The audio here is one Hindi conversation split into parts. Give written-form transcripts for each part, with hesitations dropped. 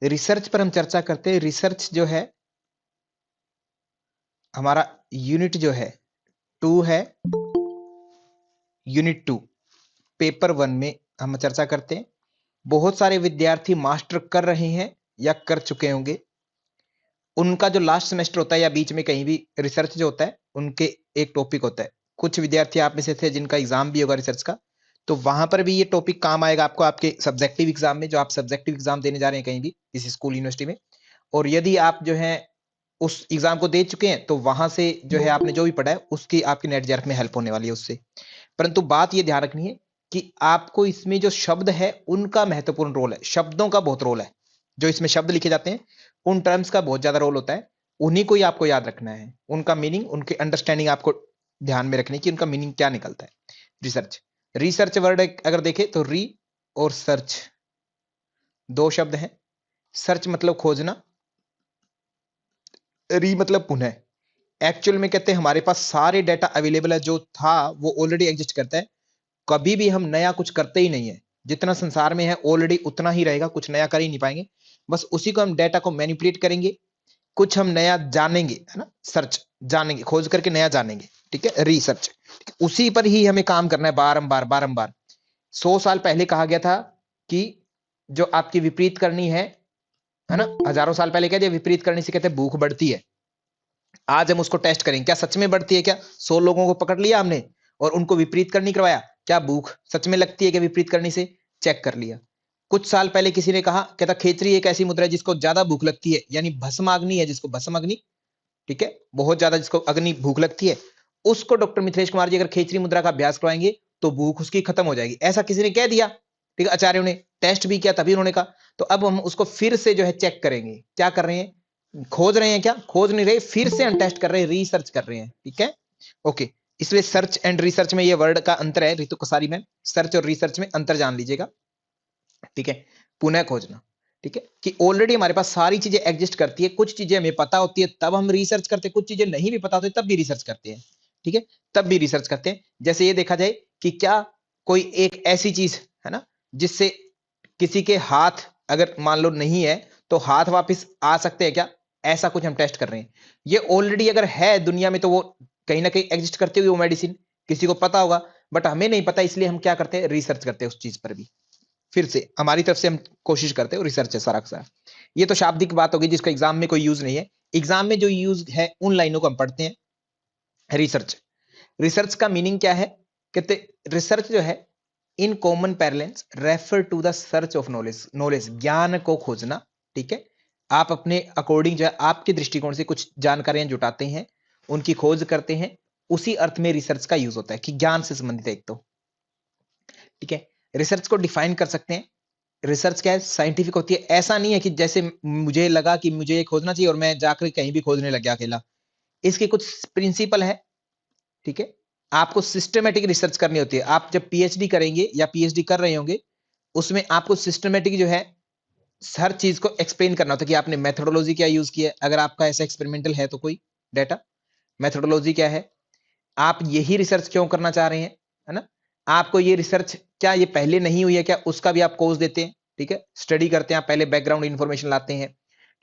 रिसर्च पर हम चर्चा करते हैं। रिसर्च जो है हमारा यूनिट जो है 2 है, यूनिट 2 पेपर 1 में हम चर्चा करते हैं। बहुत सारे विद्यार्थी मास्टर कर रहे हैं या कर चुके होंगे। उनका जो लास्ट सेमेस्टर होता है या बीच में कहीं भी रिसर्च जो होता है, उनके एक टॉपिक होता है। कुछ विद्यार्थी आप में से थे जिनका एग्जाम भी होगा रिसर्च का, तो वहां पर भी ये टॉपिक काम आएगा आपको आपके सब्जेक्टिव एग्जाम में, जो आप सब्जेक्टिव एग्जाम देने जा रहे हैं कहीं भी किसी स्कूल यूनिवर्सिटी में। और यदि आप जो है उस एग्जाम को दे चुके हैं, तो वहां से जो है आपने जो भी पढ़ा है उसकी आपकी नेट जेआरएफ में हेल्प होने वाली है उससे। परंतु बात ये ध्यान रखनी है कि आपको इसमें जो शब्द है उनका महत्वपूर्ण रोल है, शब्दों का बहुत रोल है। जो इसमें शब्द लिखे जाते हैं उन टर्म्स का बहुत ज्यादा रोल होता है, उन्हीं को ही आपको याद रखना है, उनका मीनिंग, उनके अंडरस्टैंडिंग आपको ध्यान में रखनी कि उनका मीनिंग क्या निकलता है। रिसर्च, रिसर्च वर्ड अगर देखें तो री और सर्च दो शब्द हैं। सर्च मतलब खोजना, री मतलब पुनः। एक्चुअल में कहते हैं हमारे पास सारे डाटा अवेलेबल है, जो था वो ऑलरेडी एग्जिस्ट करता है। कभी भी हम नया कुछ करते ही नहीं है, जितना संसार में है ऑलरेडी उतना ही रहेगा, कुछ नया कर ही नहीं पाएंगे। बस उसी को हम डाटा को मैनिपुलेट करेंगे, कुछ हम नया जानेंगे, है ना। सर्च, जानेंगे, खोज करके नया जानेंगे, ठीक है। रिसर्च, उसी पर ही हमें काम करना है बारंबार बारंबार। 100 साल पहले कहा गया था कि जो आपकी विपरीत करनी है ना, हजारों साल पहले कह दिया विपरीत करने से कहते हैं भूख बढ़ती है। आज हम उसको टेस्ट करेंगे, क्या सच में बढ़ती है? क्या 100 लोगों को पकड़ लिया हमने और उनको विपरीत करनी करवाया, क्या भूख सच में लगती है क्या विपरीत करने से? चेक कर लिया। कुछ साल पहले किसी ने कहा, कहता खेचरी एक ऐसी मुद्रा है जिसको ज्यादा भूख लगती है, यानी भस्म अग्नि है जिसको, भस्म अग्नि, ठीक है, बहुत ज्यादा जिसको अग्नि भूख लगती है, उसको डॉक्टर मिथिलेश कुमार जी अगर खेचरी मुद्रा का अभ्यास करवाएंगे तो भूख उसकी खत्म हो जाएगी। ऐसा किसी ने कह दिया, ठीक है, आचार्यों ने टेस्ट भी किया तभी उन्होंने कहा। तो अब हम उसको फिर से जो है चेक करेंगे, क्या कर रहे हैं, खोज रहे हैं, क्या खोज नहीं रहे, फिर से हम टेस्ट कर रहे हैं, रिसर्च कर रहे हैं, ठीक है। ओके, इसलिए सर्च एंड रिसर्च में ये वर्ड का अंतर है रितु कसारी में, सर्च और रिसर्च में अंतर जान लीजिएगा, ठीक है। पुनः खोजना, ठीक है, कि ऑलरेडी हमारे पास सारी चीजें एग्जिस्ट करती है, कुछ चीजें हमें पता होती है तब हम रिसर्च करते हैं, कुछ चीजें नहीं भी पता होती तब भी रिसर्च करते हैं, ठीक है, तब भी रिसर्च करते हैं। जैसे ये देखा जाए कि क्या कोई एक ऐसी चीज है ना जिससे किसी के हाथ अगर मान लो नहीं है तो हाथ वापस आ सकते हैं क्या, ऐसा कुछ हम टेस्ट कर रहे हैं। ये ऑलरेडी अगर है दुनिया में तो वो कहीं ना कहीं एग्जिस्ट करती हुई वो मेडिसिन किसी को पता होगा, बट हमें नहीं पता, इसलिए हम क्या करते हैं, रिसर्च करते हैं उस चीज पर भी। फिर से हमारी तरफ से हम कोशिश करते हैं, रिसर्च है सारा का सारा। ये तो शाब्दिक बात होगी जिसका एग्जाम में कोई यूज नहीं है। एग्जाम में जो यूज है उन लाइनों को हम पढ़ते हैं। रिसर्च, रिसर्च का मीनिंग क्या है, कहते रिसर्च जो है in common parlance refer to the search of knowledge, knowledge ज्ञान को खोजना, ठीक है। आप अपने अकॉर्डिंग जो है आपके दृष्टिकोण से कुछ जानकारियां जुटाते हैं, उनकी खोज करते हैं, उसी अर्थ में रिसर्च का यूज होता है कि ज्ञान से संबंधित है एक तो, ठीक है। रिसर्च को डिफाइन कर सकते हैं, रिसर्च क्या है, साइंटिफिक होती है। ऐसा नहीं है कि जैसे मुझे लगा कि मुझे ये खोजना चाहिए और मैं जाकर कहीं भी खोजने लग गया अकेला। इसके कुछ प्रिंसिपल है, ठीक है। आपको सिस्टमेटिक रिसर्च करनी होती है। आप जब पीएचडी करेंगे या पीएचडी कर रहे होंगे, उसमें आपको सिस्टमेटिक जो है हर चीज को एक्सप्लेन करना होता है कि आपने मेथोडोलॉजी क्या यूज किया है, अगर आपका ऐसा एक्सपेरिमेंटल है तो कोई डाटा, मेथोडोलॉजी क्या है, आप यही रिसर्च क्यों करना चाह रहे हैं, है ना। आपको ये रिसर्च क्या ये पहले नहीं हुई है क्या, उसका भी आप कोर्स देते हैं, ठीक है, स्टडी करते हैं, आप पहले बैकग्राउंड इंफॉर्मेशन लाते हैं,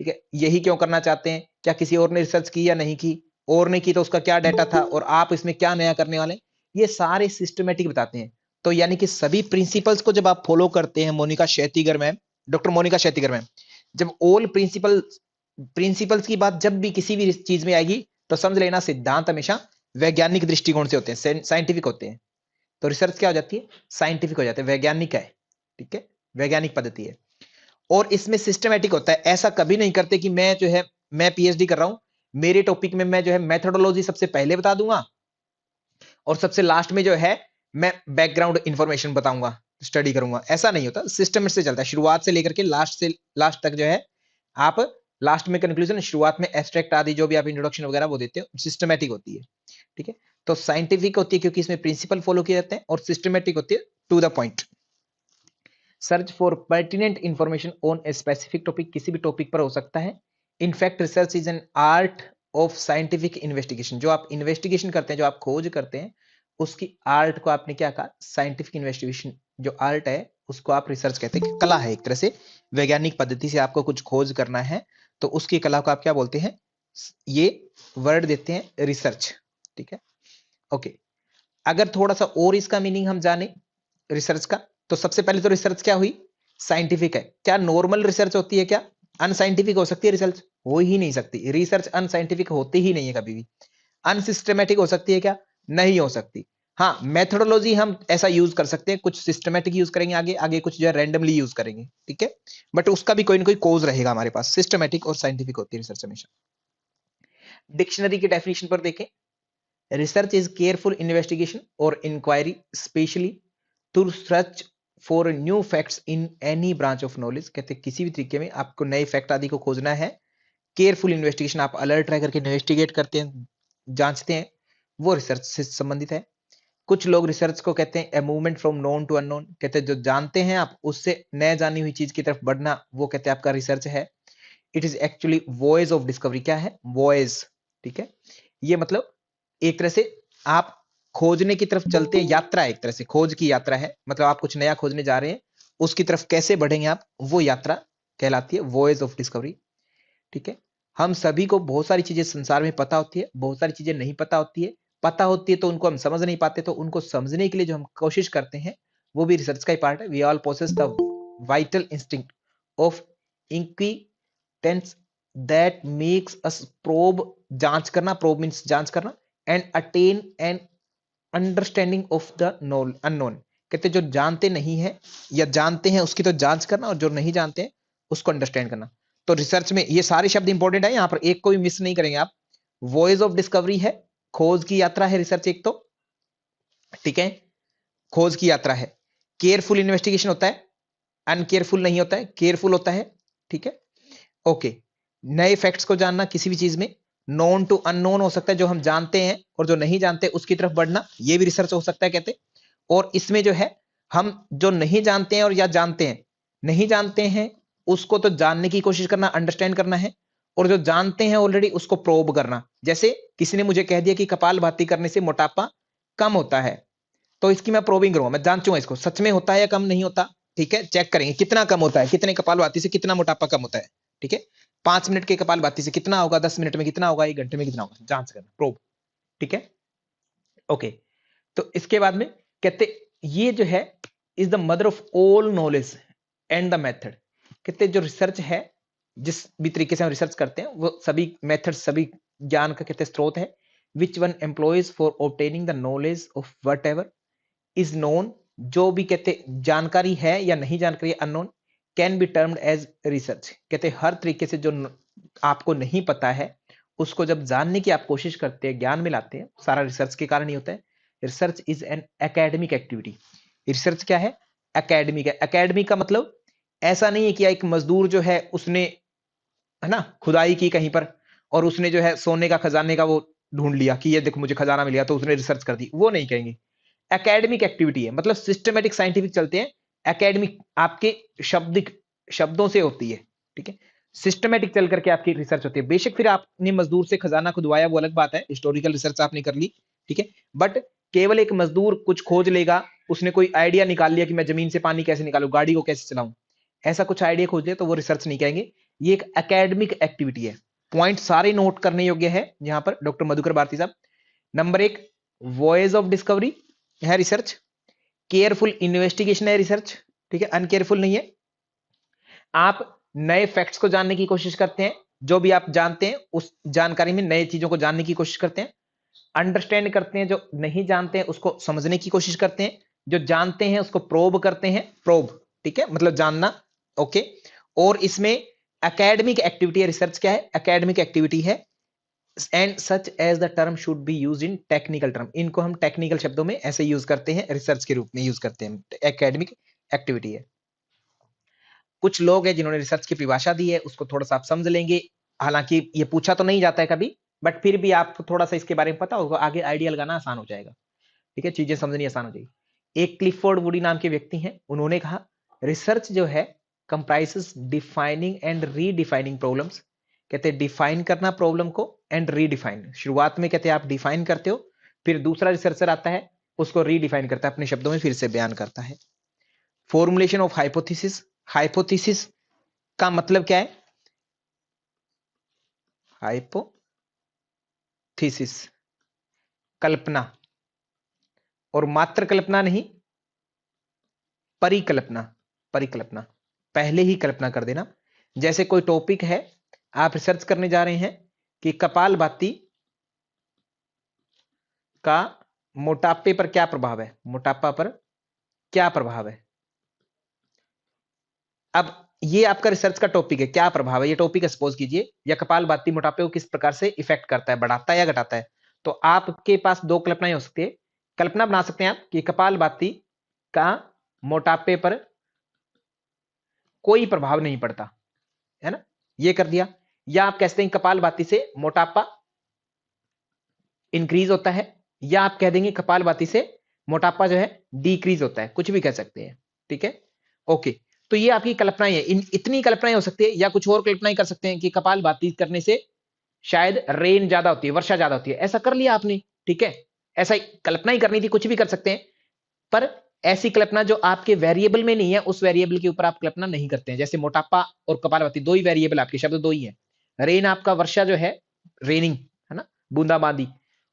ठीक है। यही क्यों करना चाहते हैं, क्या किसी और ने रिसर्च की या नहीं की, और नहीं की तो उसका क्या डाटा था और आप इसमें क्या नया करने वाले हैं, ये सारे सिस्टमेटिक बताते हैं। तो यानी कि सभी प्रिंसिपल्स को जब आप फॉलो करते हैं, Monika Shetigar ma'am, doctor Monika Shetigar ma'am, जब ऑल प्रिंसिपल्स की बात जब भी किसी भी चीज में आएगी तो समझ लेना सिद्धांत हमेशा वैज्ञानिक दृष्टिकोण से होते हैं, साइंटिफिक होते हैं। तो रिसर्च क्या हो जाती है, साइंटिफिक हो जाती है, वैज्ञानिक है, ठीक है, वैज्ञानिक पद्धति है। और इसमें सिस्टमेटिक होता है, ऐसा कभी नहीं करते कि मैं जो है मैं पीएचडी कर रहा हूं, मेरे टॉपिक में मैं जो है मेथोडोलॉजी सबसे पहले बता दूंगा और सबसे लास्ट में जो है मैं बैकग्राउंड इंफॉर्मेशन बताऊंगा, स्टडी करूंगा। ऐसा नहीं होता, सिस्टम से चलता है, शुरुआत से लास्ट तक जो है आप लास्ट में कंक्लूजन, शुरुआत में एब्स्ट्रैक्ट आदि जो भी आप इंट्रोडक्शन वगैरह वो देते हो, सिस्टमेटिक होती है, ठीक है। तो साइंटिफिक होती है क्योंकि इसमें प्रिंसिपल फॉलो किए जाते हैं, और सिस्टमेटिक होती है to the point. Search for pertinent information on a specific topic, किसी भी टॉपिक पर हो सकता है। In fact research is an art of scientific investigation, जो आप इन्वेस्टिगेशन करते हैं, जो आप खोज करते हैं, उसकी आर्ट को आपने क्या कहा, साइंटिफिक इन्वेस्टिगेशन जो आर्ट है उसको आप रिसर्च कहते हैं, कला है एक तरह से, वैज्ञानिक पद्धति से आपको कुछ खोज करना है तो उसकी कला को आप क्या बोलते हैं, ये वर्ड देते हैं रिसर्च। ठीक है, ओके। अगर थोड़ा सा और इसका मीनिंग हम जाने रिसर्च का, तो सबसे पहले तो रिसर्च क्या हुई, साइंटिफिक है। क्या नॉर्मल रिसर्च होती है क्या, अनसाइंटिफिक हो सकती है रिसर्च, हो ही नहीं सकती। रिसर्च अनसाइंटिफिक होती ही नहीं है कभी भी। अनसिस्टमेटिक हो सकती है क्या, नहीं हो सकती। हाँ, मेथोडोलॉजी हम ऐसा यूज कर सकते हैं, कुछ सिस्टमेटिक यूज करेंगे, आगे आगे कुछ जो है रैंडमली यूज करेंगे, ठीक है, बट उसका भी कोई ना कोई कोज रहेगा हमारे पास। सिस्टमेटिक और साइंटिफिक होती है रिसर्च हमेशा। डिक्शनरी की डेफिनेशन पर देखें, रिसर्च इज केयरफुल इन्वेस्टिगेशन और inquiry specially to search for new facts in any branch of knowledge. कहते हैं किसी भी तरीके में आपको नए फैक्ट आदि को खोजना है, केयरफुल इन्वेस्टिगेशन, आप अलर्ट रह करके इन्वेस्टिगेट करते हैं, जांचते हैं, वो रिसर्च से संबंधित है। कुछ लोग रिसर्च को कहते हैं a movement from known to unknown. कहते हैं जो जानते हैं आप उससे नए जानी हुई चीज की तरफ बढ़ना, वो कहते हैं आपका रिसर्च है। It is actually voyage of discovery. क्या है, वॉयज, ठीक है, ये मतलब एक तरह से आप खोजने की तरफ चलते हैं, यात्रा है, एक तरह से खोज की यात्रा है, मतलब आप कुछ नया खोजने जा रहे हैं, उसकी तरफ कैसे बढ़ेंगे आप, वो यात्रा कहलाती है वॉयज ऑफ डिस्कवरी। ठीक है, हम सभी को बहुत सारी चीजें संसार में पता होती है, बहुत सारी चीजें नहीं पता होती है। पता होती है तो उनको हम समझ नहीं पाते, तो उनको समझने के लिए जो हम कोशिश करते हैं वो भी रिसर्च का ही पार्ट है। We all possess the vital instinct of inquisitiveness that makes us probe, जांच करना, प्रोब मींस जांच करना, and attain an understanding of the unknown. कहते जो जानते नहीं है या जानते हैं उसकी तो जांच करना, और जो नहीं जानते हैं उसको अंडरस्टैंड करना। तो रिसर्च में ये सारे शब्द इंपॉर्टेंट है, यहां पर एक को भी मिस नहीं करेंगे आप। वॉइस ऑफ डिस्कवरी है, खोज की यात्रा है रिसर्च एक तो, ठीक है, खोज की यात्रा है। केयरफुल इन्वेस्टिगेशन होता है, अनकेयरफुल नहीं होता है, केयरफुल होता है, ठीक है, ओके। नए फैक्ट्स को जानना किसी भी चीज में, नोन टू अननोन हो सकता है, जो हम जानते हैं और जो नहीं जानते उसकी तरफ बढ़ना, ये भी रिसर्च हो सकता है कहते। और इसमें जो है हम जो नहीं जानते हैं और या जानते हैं, नहीं जानते हैं उसको तो जानने की कोशिश करना, अंडरस्टैंड करना है, और जो जानते हैं ऑलरेडी उसको प्रोब करना। जैसे किसी ने मुझे कह दिया कि कपालभाति करने से मोटापा कम होता है, तो इसकी मैं प्रोबिंग करूंगा, मैं जांचूंगा इसको सच में होता है या कम नहीं होता, ठीक है, चेक करेंगे कितना कम होता है, कितने कपालभाति से कितना मोटापा कम होता है, ठीक है, 5 मिनट के कपालभाति से कितना होगा, 10 मिनट में कितना होगा, 1 घंटे में कितना होगा, जांच करना, प्रोब, ठीक है, ओके। तो इसके बाद में कहते ये जो है is the mother of all knowledge and the method. कहते जो रिसर्च है, जिस भी तरीके से हम रिसर्च करते हैं, वो सभी मेथड, सभी ज्ञान का कहते स्रोत है। Which one employs for obtaining the knowledge of whatever is known, जो भी कहते जानकारी है या नहीं जानकारी unknown, can be termed as research. कहते हर तरीके से जो आपको नहीं पता है उसको जब जानने की आप कोशिश करते हैं, ज्ञान में लाते हैं, सारा रिसर्च के कारण ही होता है। Research is an academic activity. Research क्या है, एकेडमिक है। एकेडमिक का मतलब ऐसा नहीं है कि एक मजदूर जो है उसने, है ना, खुदाई की कहीं पर और उसने जो है सोने का खजाने का वो ढूंढ लिया कि ये देखो मुझे खजाना मिल गया, तो उसने रिसर्च कर दी, वो नहीं कहेंगे। एकेडमिक एक्टिविटी है, मतलब सिस्टमेटिक साइंटिफिक चलते हैं। एकेडमिक आपके शब्दिक शब्दों से होती है, ठीक है, सिस्टमेटिक चल करके आपकी रिसर्च होती है। बेशक फिर आपने मजदूर से खजाना खुदवाया, वो अलग बात है, हिस्टोरिकल रिसर्च आपने कर ली, ठीक है, बट केवल एक मजदूर कुछ खोज लेगा, उसने कोई आइडिया निकाल लिया कि मैं जमीन से पानी कैसे निकालूं, गाड़ी को कैसे चलाऊं, ऐसा कुछ आइडिया खोज लिया, तो वो रिसर्च नहीं कहेंगे, ये एक एकेडमिक एक्टिविटी है। पॉइंट सारे नोट करने योग्य है यहां पर डॉक्टर मधुकर भारती साहब। नंबर 1 वॉयज ऑफ डिस्कवरी है रिसर्च, केयरफुल इन्वेस्टिगेशन है रिसर्च, ठीक है, अनकेयरफुल नहीं है। आप नए फैक्ट्स को जानने की कोशिश करते हैं, जो भी आप जानते हैं उस जानकारी में नए चीजों को जानने की कोशिश करते हैं। अंडरस्टैंड करते हैं, जो नहीं जानते हैं उसको समझने की कोशिश करते हैं, जो जानते हैं उसको प्रोब करते हैं, प्रोब, ठीक है, मतलब जानना, ओके। और इसमें एकेडमिक एक्टिविटी है, रिसर्च क्या है, एकेडमिक एक्टिविटी है। And such as the term should be use in technical term, इनको हम टेक्निकल शब्दों में ऐसे यूज करते हैं, रिसर्च के रूप में यूज करते हैं, एकेडमिक एक्टिविटी है। कुछ लोग हैं जिन्होंने रिसर्च की परिभाषा दी है, उसको थोड़ा सा आप समझ लेंगे, हालांकि ये पूछा तो नहीं जाता है कभी, बट फिर भी आपको थोड़ा सा इसके बारे में पता होगा, आगे आइडिया लगाना आसान हो जाएगा, ठीक है, चीजें समझनी आसान हो जाएगी। एक क्लिफोर्ड वुडी नाम के व्यक्ति हैं, उन्होंने कहा रिसर्च जो है comprises defining and redefining problems. कहते हैं डिफाइन करना प्रॉब्लम को एंड रीडिफाइन। शुरुआत में कहते हैं आप डिफाइन करते हो, फिर दूसरा रिसर्चर आता है उसको रीडिफाइन करता है, अपने शब्दों में फिर से बयान करता है। फॉर्मुलेशन ऑफ हाइपोथेसिस, हाइपोथेसिस का मतलब क्या है? हाइपोथेसिस, कल्पना, और मात्र कल्पना नहीं, परिकल्पना। परिकल्पना, पहले ही कल्पना कर देना। जैसे कोई टॉपिक है, आप रिसर्च करने जा रहे हैं कि कपालभाति का मोटापे पर क्या प्रभाव है, मोटापा पर क्या प्रभाव है। अब ये आपका रिसर्च का टॉपिक है, क्या प्रभाव है, ये टॉपिक है सपोज कीजिए, या कपालभाति मोटापे को किस प्रकार से इफेक्ट करता है, बढ़ाता है या घटाता है। तो आपके पास दो कल्पनाएं हो सकती है। कल्पना बना सकते हैं आप कि कपालभाति का मोटापे पर कोई प्रभाव नहीं पड़ता, है ना, ये कर दिया। या आप कहते हैं कपालभाति से मोटापा इंक्रीज होता है, या आप कह देंगे कपालभाति से मोटापा जो है डिक्रीज होता है, कुछ भी कह सकते हैं। ठीक है, ओके। तो ये आपकी कल्पनाएं है, इतनी कल्पनाएं हो सकती है। या कुछ और कल्पनाएं कर सकते हैं कि कपालभाति करने से शायद रेन ज्यादा होती है, वर्षा ज्यादा होती है, ऐसा कर लिया आपने। ठीक है, ऐसा कल्पना ही करनी थी, कुछ भी कर सकते हैं। पर ऐसी कल्पना जो आपके वेरिएबल में नहीं है, उस वेरिएबल के ऊपर आप कल्पना नहीं करते हैं। जैसे मोटापा और कपालभाति दो ही वेरिएबल, आपके शब्द दो ही है। रेन आपका वर्षा जो है, रेनिंग है ना, बूंदाबांदी,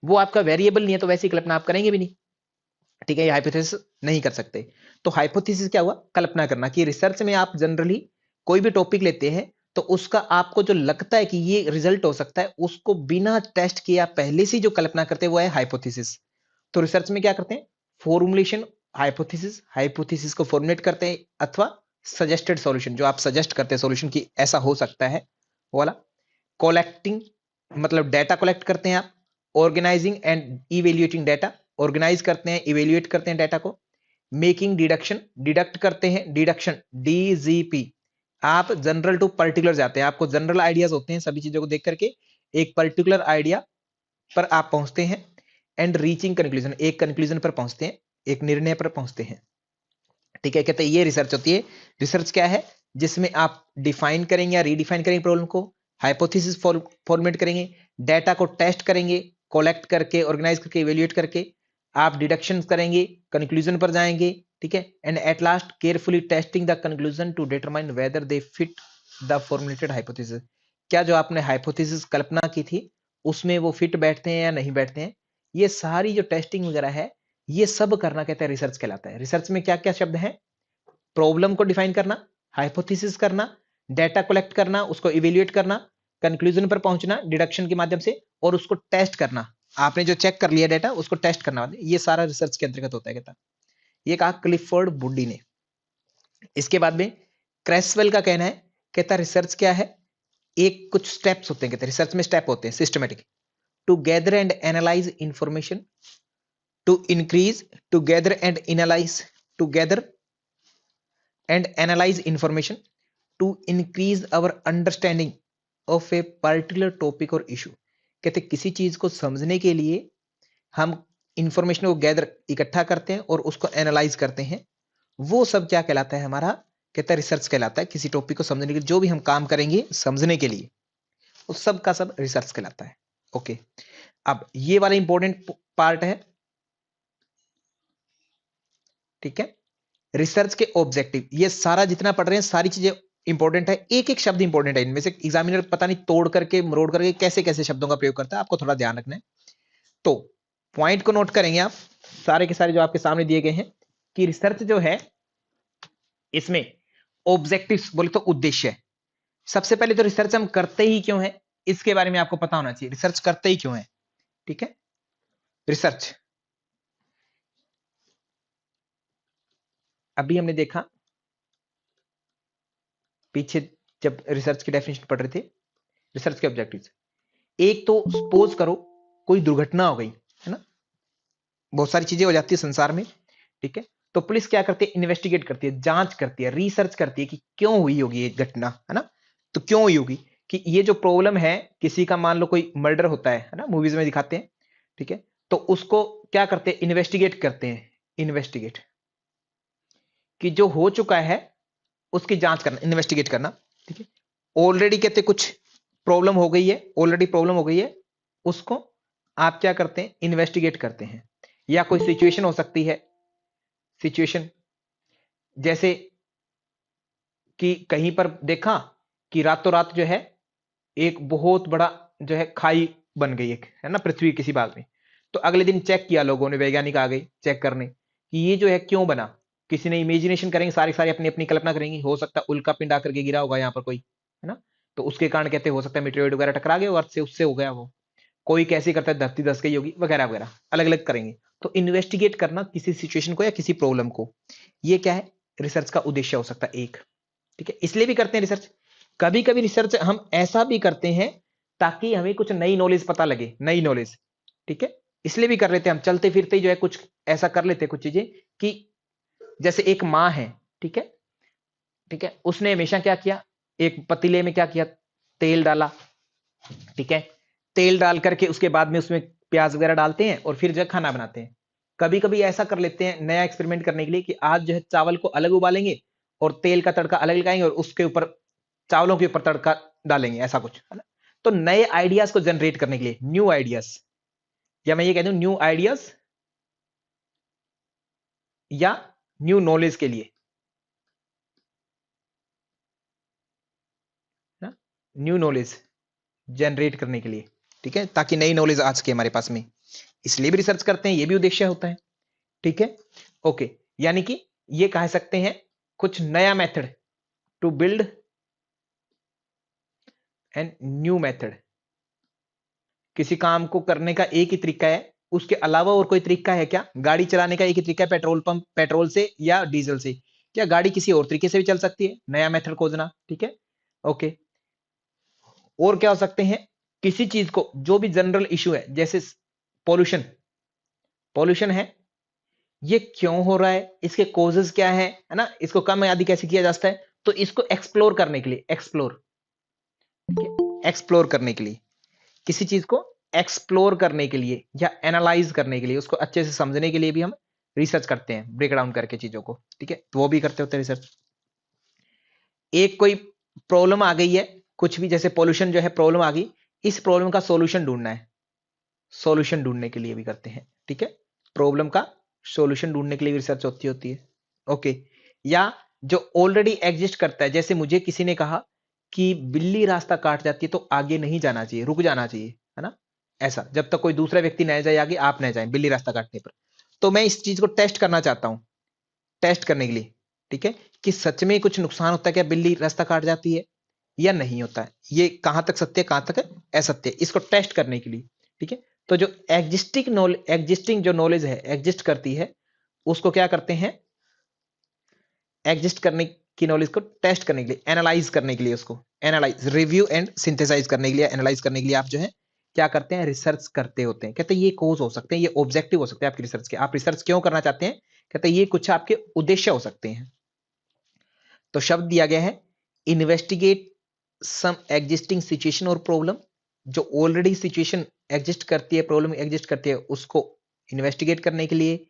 वो आपका वेरिएबल नहीं है, तो वैसी कल्पना आप करेंगे भी नहीं। ठीक है, ये हाइपोथेसिस नहीं कर सकते। तो हाइपोथेसिस क्या हुआ, कल्पना करना। कि रिसर्च में आप जनरली कोई भी टॉपिक लेते हैं तो उसका आपको जो लगता है कि ये रिजल्ट हो सकता है, उसको बिना टेस्ट किए आप पहले से जो कल्पना करते हैं वो है हाइपोथेसिस। तो रिसर्च में क्या करते हैं, फॉर्मुलेशन हाइपोथेसिस, हाइपोथेसिस को फॉर्मुलेट करते हैं, अथवा सजेस्टेड सॉल्यूशन, जो आप सजेस्ट करते हैं सॉल्यूशन की ऐसा हो सकता है, वो वाला। कलेक्टिंग, मतलब डेटा कलेक्ट करते हैं आप। Organizing and evaluating data, organize करते हैं, इवेल्युएट करते हैं डेटा को। मेकिंग डिडक्शन, डिडक्ट करते हैं, डिडक्शन डीजीपी, आप जनरल टू पर्टिकुलर जाते हैं, आपको जनरल आइडियाज होते हैं, सभी चीजों को देख करके एक पर्टिकुलर आइडिया पर आप पहुंचते हैं। एंड रीचिंग कंक्लूजन, एक कंक्लूजन पर पहुंचते हैं, एक निर्णय पर पहुंचते हैं। ठीक है, कहते हैं ये रिसर्च होती है। रिसर्च क्या है, जिसमें आप डिफाइन करेंगे या रीडिफाइन करेंगे प्रॉब्लम को, हाइपोथेसिस फॉर्मुलेट करेंगे, डेटा को टेस्ट करेंगे, कलेक्ट करके, ऑर्गेनाइज करके, इवेल्युएट करके, आप डिडक्शन करेंगे, कंक्लूजन पर जाएंगे। ठीक है, and at last carefully testing the conclusion to determine whether they fit the formulated hypothesis, क्या जो आपने हाइपोथेसिस कल्पना की थी उसमें वो फिट बैठते हैं या नहीं बैठते हैं। ये सारी जो टेस्टिंग वगैरह है, ये सब करना कहते हैं रिसर्च कहलाता है। रिसर्च में क्या क्या शब्द हैं, प्रॉब्लम को डिफाइन करना, हाइपोथेसिस करना, डेटा कलेक्ट करना, उसको इवेल्युएट करना, कंक्लूजन पर पहुंचना डिडक्शन के माध्यम से, और उसको टेस्ट करना। आपने जो चेक कर लिया डेटा उसको टेस्ट करना, ये सारा रिसर्च के अंतर्गत होता है कहता। ये कहा क्लिफोर्ड बुड्डी ने। इसके बाद में क्रेसवेल का कहना है, कहता रिसर्च क्या है, एक कुछ स्टेप्स होते हैं, कहते रिसर्च में स्टेप होते हैं systematic, to gather and analyse information, to increase, to gather and analyze, to gather and analyze information, to increase our understanding of a particular topic or issue। कहते किसी चीज को समझने के लिए हम इंफॉर्मेशन को गैदर, इकट्ठा करते हैं और उसको एनालाइज करते हैं, वो सब क्या कहलाता है हमारा, कहता है रिसर्च कहलाता है। किसी टॉपिक को समझने के लिए जो भी हम काम करेंगे समझने के लिए, उस सब का सब रिसर्च कहलाता है। ओके, अब ये वाला इंपॉर्टेंट पार्ट है। ठीक है, रिसर्च के ऑब्जेक्टिव, ये सारा जितना पढ़ रहे हैं सारी चीजें इंपॉर्टेंट है, एक एक शब्द इंपॉर्टेंट है इनमें से। एग्जामिनर पता नहीं तोड़ करके मरोड़ करके कैसे कैसे शब्दों का प्रयोग करता है, आपको थोड़ा ध्यान रखना है। तो पॉइंट को नोट करेंगे आप, सारे के सारे जो आपके सामने दिए गए हैं, कि रिसर्च जो है इसमें ऑब्जेक्टिव्स बोले तो उद्देश्य है। सबसे पहले तो रिसर्च हम करते ही क्यों है, इसके बारे में आपको पता होना चाहिए, रिसर्च करते ही क्यों है। ठीक है, रिसर्च अभी हमने देखा पीछे जब रिसर्च की डेफिनेशन पढ़ रहे थे, रिसर्च के ऑब्जेक्टिव्स, एक तो सपोज करो कोई दुर्घटना हो गई, है ना, बहुत सारी चीजें हो जाती है संसार में। ठीक है, तो पुलिस क्या करती है, इन्वेस्टिगेट करती है, जांच करती है, रिसर्च करती है कि क्यों हुई होगी ये घटना, है ना। तो क्यों हुई होगी, कि ये जो प्रॉब्लम है, किसी का मान लो कोई मर्डर होता है ना, मूवीज में दिखाते हैं। ठीक है, तो उसको क्या करते हैं, इन्वेस्टिगेट करते हैं, इन्वेस्टिगेट, कि जो हो चुका है उसकी जांच करना, इन्वेस्टिगेट करना। ठीक है, ऑलरेडी कहते कुछ प्रॉब्लम हो गई है, ऑलरेडी प्रॉब्लम हो गई है, उसको आप क्या करते हैं, इन्वेस्टिगेट करते हैं। या कोई सिचुएशन हो सकती है, सिचुएशन जैसे कि कहीं पर देखा कि रातों रात जो है एक बहुत बड़ा जो है खाई बन गई, एक है ना, पृथ्वी किसी भाग में। तो अगले दिन चेक किया लोगों ने, वैज्ञानिक आ गए चेक करने कि ये जो है क्यों बना। किसी ने इमेजिनेशन करेंगे, सारे सारे अपनी अपनी कल्पना करेंगे, हो सकता है उल्का पिंड आकर के गिरा होगा यहाँ पर कोई, है ना, तो उसके कारण कहते हो सकता है मेटेरियल वगैरह टकरा गए अर्थ से, उससे हो गया वो। कोई कैसे करता है धरती धस गई होगी वगैरह वगैरह, अलग अलग करेंगे। तो इन्वेस्टिगेट करना किसी सिचुएशन को या किसी प्रॉब्लम को, ये क्या है, रिसर्च का उद्देश्य हो सकता है एक। ठीक है, इसलिए भी करते हैं रिसर्च। कभी कभी रिसर्च हम ऐसा भी करते हैं ताकि हमें कुछ नई नॉलेज पता लगे, नई नॉलेज। ठीक है, इसलिए भी कर लेते हैं हम, चलते फिरते ही जो है कुछ ऐसा कर लेते हैं कुछ चीजें कि जैसे एक माँ है, ठीक है, ठीक है, उसने हमेशा क्या किया, एक पतीले में क्या किया, तेल डाला, ठीक है, तेल डाल करके उसके बाद में उसमें प्याज वगैरह डालते हैं और फिर जो है खाना बनाते हैं। कभी कभी ऐसा कर लेते हैं नया एक्सपेरिमेंट करने के लिए कि आज जो है चावल को अलग उबालेंगे और तेल का तड़का अलग लगाएंगे और उसके ऊपर चावलों के ऊपर तड़का डालेंगे, ऐसा कुछ, है ना। तो नए आइडियाज को जनरेट करने के लिए, न्यू आइडियाज, या मैं ये कह दूं न्यू आइडियाज या न्यू नॉलेज के लिए, ना, न्यू नॉलेज जनरेट करने के लिए, ठीक है, ताकि नई नॉलेज आ सके हमारे पास में, इसलिए भी रिसर्च करते हैं, ये भी उद्देश्य होता है। ठीक है, ओके, यानी कि ये कह सकते हैं कुछ नया method to build an new method. किसी काम को करने का एक ही तरीका है, उसके अलावा और कोई तरीका है क्या, गाड़ी चलाने का एक ही तरीका है, पेट्रोल पंप, पेट्रोल से या डीजल से, क्या गाड़ी किसी और तरीके से भी चल सकती है, नया मेथड खोजना। ठीक है, ओके, और क्या हो सकते हैं, किसी चीज को जो भी जनरल इशू है, जैसे पॉल्यूशन, पॉल्यूशन है, ये क्यों हो रहा है, इसके कॉजेज क्या है ना, इसको कम आदि कैसे किया जा सकता है, तो इसको एक्सप्लोर करने के लिए, एक्सप्लोर, एक्सप्लोर करने के लिए, किसी चीज को एक्सप्लोर करने के लिए या एनालाइज करने के लिए, उसको अच्छे से समझने के लिए भी हम रिसर्च करते हैं, ब्रेक डाउन करके चीजों को। ठीक है, तो वो भी करते होते हैं रिसर्च। एक कोई प्रॉब्लम आ गई है, कुछ भी, जैसे पोल्यूशन जो है प्रॉब्लम आ गई, इस प्रॉब्लम का सॉल्यूशन ढूंढना है, सॉल्यूशन ढूंढने के लिए भी करते हैं। ठीक है, प्रॉब्लम का सॉल्यूशन ढूंढने के लिए रिसर्च होती है। ओके, या जो ऑलरेडी एग्जिस्ट करता है, जैसे मुझे किसी ने कहा कि बिल्ली रास्ता काट जाती है तो आगे नहीं जाना चाहिए, रुक जाना चाहिए, है ना, ऐसा, जब तक कोई दूसरा व्यक्ति न जाए आगे, आप न जाए बिल्ली रास्ता काटने पर। तो मैं इस चीज को टेस्ट करना चाहता हूं, टेस्ट करने के लिए, ठीक है, कि सच में कुछ नुकसान होता है क्या, बिल्ली रास्ता काट जाती है या नहीं होता है, ये कहां तक सत्य है, कहां तक असत्य है, इसको टेस्ट करने के लिए। ठीक है, तो जो एग्जिस्टिंग नॉलेज, एग्जिस्टिंग जो नॉलेज है, एग्जिस्ट करती है, उसको क्या करते हैं, एग्जिस्ट करने की नॉलेज को टेस्ट करने के लिए, एनालाइज करने के लिए, उसको एनालाइज, रिव्यू एंड सिंथेसाइज करने के लिए, एनालाइज करने के लिए आप जो है क्या करते हैं, रिसर्च करते होते हैं। कहते हैं ये कोज हो सकते हैं, ये ऑब्जेक्टिव हो सकते हैं आपकी रिसर्च के, आप रिसर्च क्यों करना चाहते हैं, कहते हैं ये कुछ आपके उद्देश्य हो सकते हैं। तो शब्द दिया गया है, इन्वेस्टिगेट सम एग्जिस्टिंग सिचुएशन और प्रॉब्लम, जो ऑलरेडी सिचुएशन एग्जिस्ट करती है, प्रॉब्लम एग्जिस्ट करती है, उसको इन्वेस्टिगेट करने के लिए,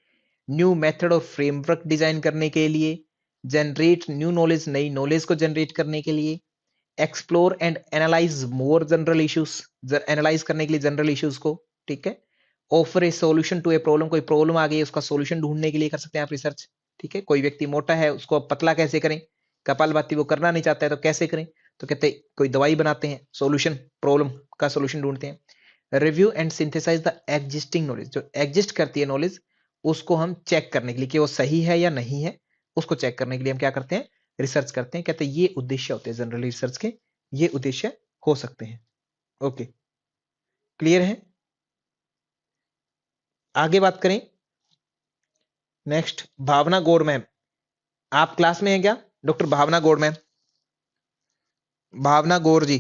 न्यू मेथड और फ्रेमवर्क डिजाइन करने के लिए, जनरेट न्यू नॉलेज, नई नॉलेज को जनरेट करने के लिए, explore and analyse more general issues, analyse करने के लिए जनरल इश्यूज को। ठीक है, offer a solution to a problem, कोई प्रॉब्लम आ गई उसका सॉल्यूशन ढूंढने के लिए कर सकते हैं आप रिसर्च। ठीक है, कोई व्यक्ति मोटा है उसको पतला कैसे करें, कपालभाति वो करना नहीं चाहता है तो कैसे करें, तो कहते हैं कोई दवाई बनाते हैं, सॉल्यूशन, प्रॉब्लम का सॉल्यूशन ढूंढते हैं। Review and synthesise the existing knowledge, जो एग्जिस्ट करती है नॉलेज, उसको हम चेक करने के लिए कि वो सही है या नहीं है, उसको चेक करने के लिए हम क्या करते हैं, रिसर्च करते हैं। कहते हैं ये उद्देश्य होते हैं जनरली रिसर्च के, ये उद्देश्य हो सकते हैं। ओके, क्लियर है, आगे बात करें। नेक्स्ट, भावना गौड़ मैम, आप क्लास में हैं क्या, doctor Bhavna Gaur ma'am, Bhavna Gaur ji.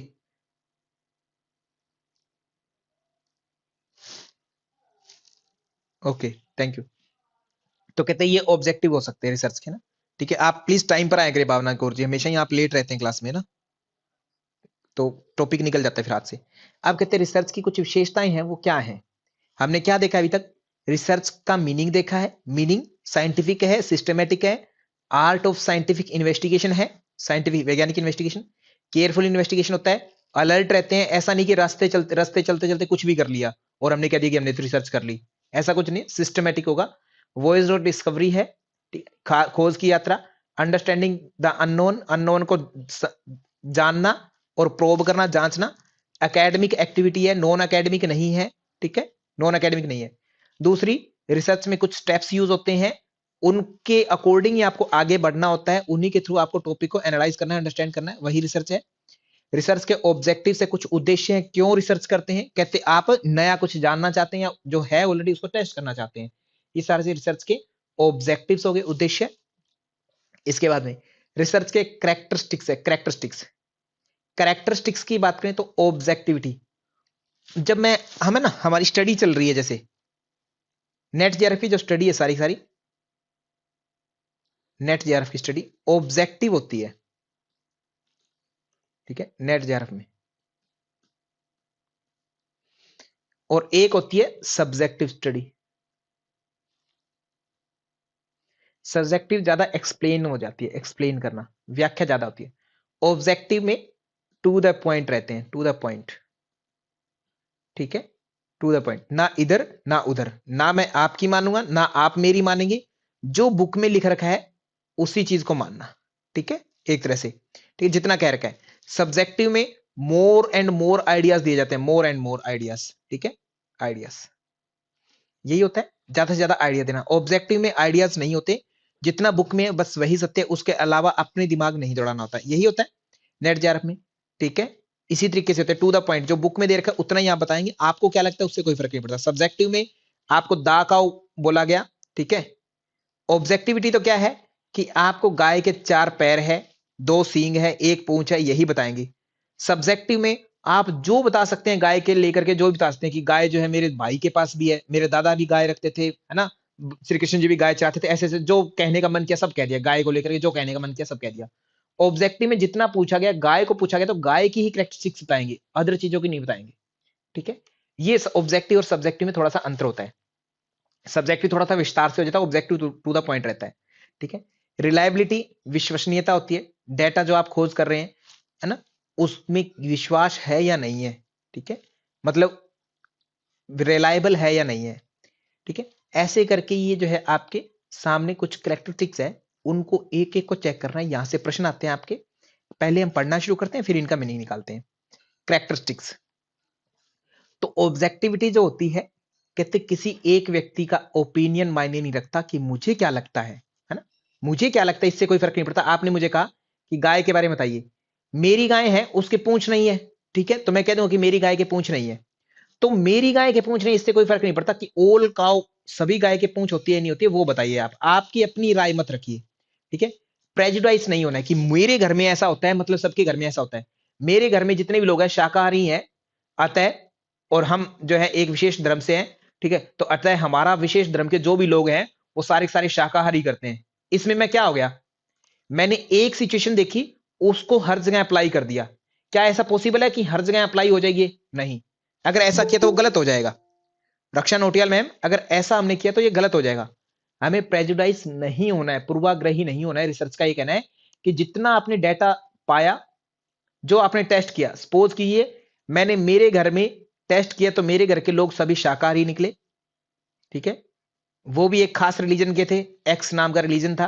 Okay, thank you. तो कहते हैं ये ऑब्जेक्टिव हो सकते हैं रिसर्च के ना। ठीक है, आप प्लीज टाइम पर आया करें भावना गौर जी, हमेशा ही आप लेट रहते हैं क्लास में ना, तो टॉपिक निकल जाता है फिर हाथ से। आप कहते हैं रिसर्च की कुछ विशेषताएं हैं, वो क्या है, हमने क्या देखा अभी तक, रिसर्च का मीनिंग देखा है, मीनिंग साइंटिफिक है, सिस्टमेटिक है, आर्ट ऑफ साइंटिफिक इन्वेस्टिगेशन है, साइंटिफिक वैज्ञानिक इन्वेस्टिगेशन, केयरफुल इन्वेस्टिगेशन होता है, अलर्ट रहते हैं, ऐसा नहीं कि रास्ते चलते चलते कुछ भी कर लिया और हमने कह दिया कि हमने तो रिसर्च कर ली, ऐसा कुछ नहीं, सिस्टमेटिक होगा। वॉयस ऑफ डिस्कवरी है, खोज की यात्रा, अंडरस्टैंडिंग द अननोन, अननोन को जानना और प्रोब करना, जांचना। एकेडमिक एक्टिविटी है, नॉन एकेडमिक नहीं है, ठीक है, नॉन एकेडमिक नहीं है। दूसरी, रिसर्च में कुछ स्टेप्स यूज होते हैं, उनके अकॉर्डिंग ही आपको आगे बढ़ना होता है, उन्हीं के थ्रू आपको टॉपिक को एनालाइज करना है, अंडरस्टैंड करना है, वही रिसर्च है। रिसर्च के ऑब्जेक्टिव से कुछ उद्देश्य हैं, क्यों रिसर्च करते हैं, कहते आप नया कुछ जानना चाहते हैं या जो है ऑलरेडी उसको टेस्ट करना चाहते हैं। ये सारे से रिसर्च के ऑब्जेक्टिव्स हो गए, उद्देश्य। इसके बाद में रिसर्च के कैरेक्टरिस्टिक्स है, कैरेक्टरिस्टिक्स। कैरेक्टरिस्टिक्स की बात करें तो ऑब्जेक्टिविटी, जब मैं हमें ना हमारी स्टडी चल रही है, जैसे नेट जेआरएफ की जो स्टडी है सारी सारी, नेट जेआरएफ की स्टडी ऑब्जेक्टिव होती है, ठीक है, नेट जेआरएफ में। और एक होती है सब्जेक्टिव स्टडी। सब्जेक्टिव ज्यादा एक्सप्लेन हो जाती है, एक्सप्लेन करना, व्याख्या ज्यादा होती है। ऑब्जेक्टिव में टू द पॉइंट रहते हैं, टू द पॉइंट, ठीक है, टू द पॉइंट, ना इधर ना उधर, ना मैं आपकी मानूंगा ना आप मेरी मानेंगे, जो बुक में लिख रखा है उसी चीज को मानना, ठीक है, एक तरह से, ठीक है, जितना कह रखा है। सब्जेक्टिव में मोर एंड मोर आइडियाज दिए जाते हैं, मोर एंड मोर आइडियाज, ठीक है, आइडियाज, यही होता है, ज्यादा से ज्यादा आइडिया देना। ऑब्जेक्टिव में आइडियाज नहीं होते, जितना बुक में है बस वही सत्य है, उसके अलावा अपने दिमाग नहीं दौड़ाना होता है, यही होता है नेट जेआरएफ में, ठीक है। इसी तरीके से होता है टू द पॉइंट, जो बुक में दे रखा है उतना ही आप बताएंगे, आपको क्या लगता है उससे कोई फर्क नहीं पड़ता। सब्जेक्टिव में आपको दा काऊ बोला गया, ठीक है। ऑब्जेक्टिविटी तो क्या है कि आपको गाय के 4 पैर है, 2 सींग है, 1 पूंछ है, यही बताएंगे। सब्जेक्टिव में आप जो बता सकते हैं गाय के लेकर के, जो भी बता सकते हैं कि गाय जो है मेरे भाई के पास भी है, मेरे दादा भी गाय रखते थे, है ना, श्री कृष्ण जी भी गाय चाहते थे, ऐसे ऐसे जो कहने का मन किया सब कह दिया, गाय को लेकर के जो कहने का मन किया सब कह दिया। ऑब्जेक्टिव में जितना पूछा गया, गाय को पूछा गया तो गाय की ही करेक्टरिस्टिक्स बताएंगे, अदर चीजों की नहीं बताएंगे, ठीक है। ये ऑब्जेक्टिव और सब्जेक्टिव में थोड़ा सा अंतर होता है। सब्जेक्टिव थोड़ा सा विस्तार से हो जाता है, ऑब्जेक्टिव टू द पॉइंट रहता है, ठीक है। रिलायबिलिटी, विश्वसनीयता होती है, डेटा जो आप खोज कर रहे हैं, है ना, उसमें विश्वास है या नहीं है, ठीक है, मतलब रिलायबल है या नहीं है, ठीक है। ऐसे करके ये जो है आपके सामने कुछ करेक्टरिस्टिक्स है, उनको एक एक को चेक करना है। यहां से प्रश्न आते हैं आपके, पहले हम पढ़ना शुरू करते हैं, फिर इनका मीनिंग निकालते हैं। करेक्टरिस्टिक्स, तो ऑब्जेक्टिविटी जो होती है, कहते किसी एक व्यक्ति का ओपिनियन मायने नहीं रखता कि मुझे क्या लगता है ना, मुझे क्या लगता है इससे कोई फर्क नहीं पड़ता। आपने मुझे कहा कि गाय के बारे में बताइए, मेरी गाय है उसके पूंछ नहीं है, ठीक है, तो मैं कह दूंगा कि मेरी गाय के पूंछ नहीं है, तो मेरी गाय के पूंछ नहीं, इससे कोई फर्क नहीं पड़ता कि ओल काउ सभी गाय के पूंछ होती है नहीं होती है, वो बताइए आप, आपकी अपनी राय मत रखिए, ठीक है। प्रेजुडाइज नहीं होना है कि मेरे घर में ऐसा होता है मतलब सबके घर में ऐसा होता है। मेरे घर में जितने भी लोग हैं शाकाहारी हैं, अतः, और हम जो है एक विशेष धर्म से हैं, ठीक है, तो अतः हमारा विशेष धर्म के जो भी लोग हैं वो सारे सारे शाकाहारी करते हैं। इसमें मैं क्या हो गया, मैंने एक सिचुएशन देखी, उसको हर जगह अप्लाई कर दिया। क्या ऐसा पॉसिबल है कि हर जगह अप्लाई हो जाएगी? नहीं। अगर ऐसा किया तो वो गलत हो जाएगा। रक्षा नोटियाल मैम, अगर ऐसा हमने किया तो ये गलत हो जाएगा। हमें प्रेजुडाइज नहीं होना है, पूर्वाग्रही नहीं होना है। रिसर्च का ये कहना है कि जितना आपने डेटा पाया, जो आपने टेस्ट किया, सपोज कीजिए मैंने मेरे घर में टेस्ट किया तो मेरे घर के लोग सभी शाकाहारी निकले, ठीक है, वो भी एक खास रिलीजन के थे, एक्स नाम का रिलीजन था,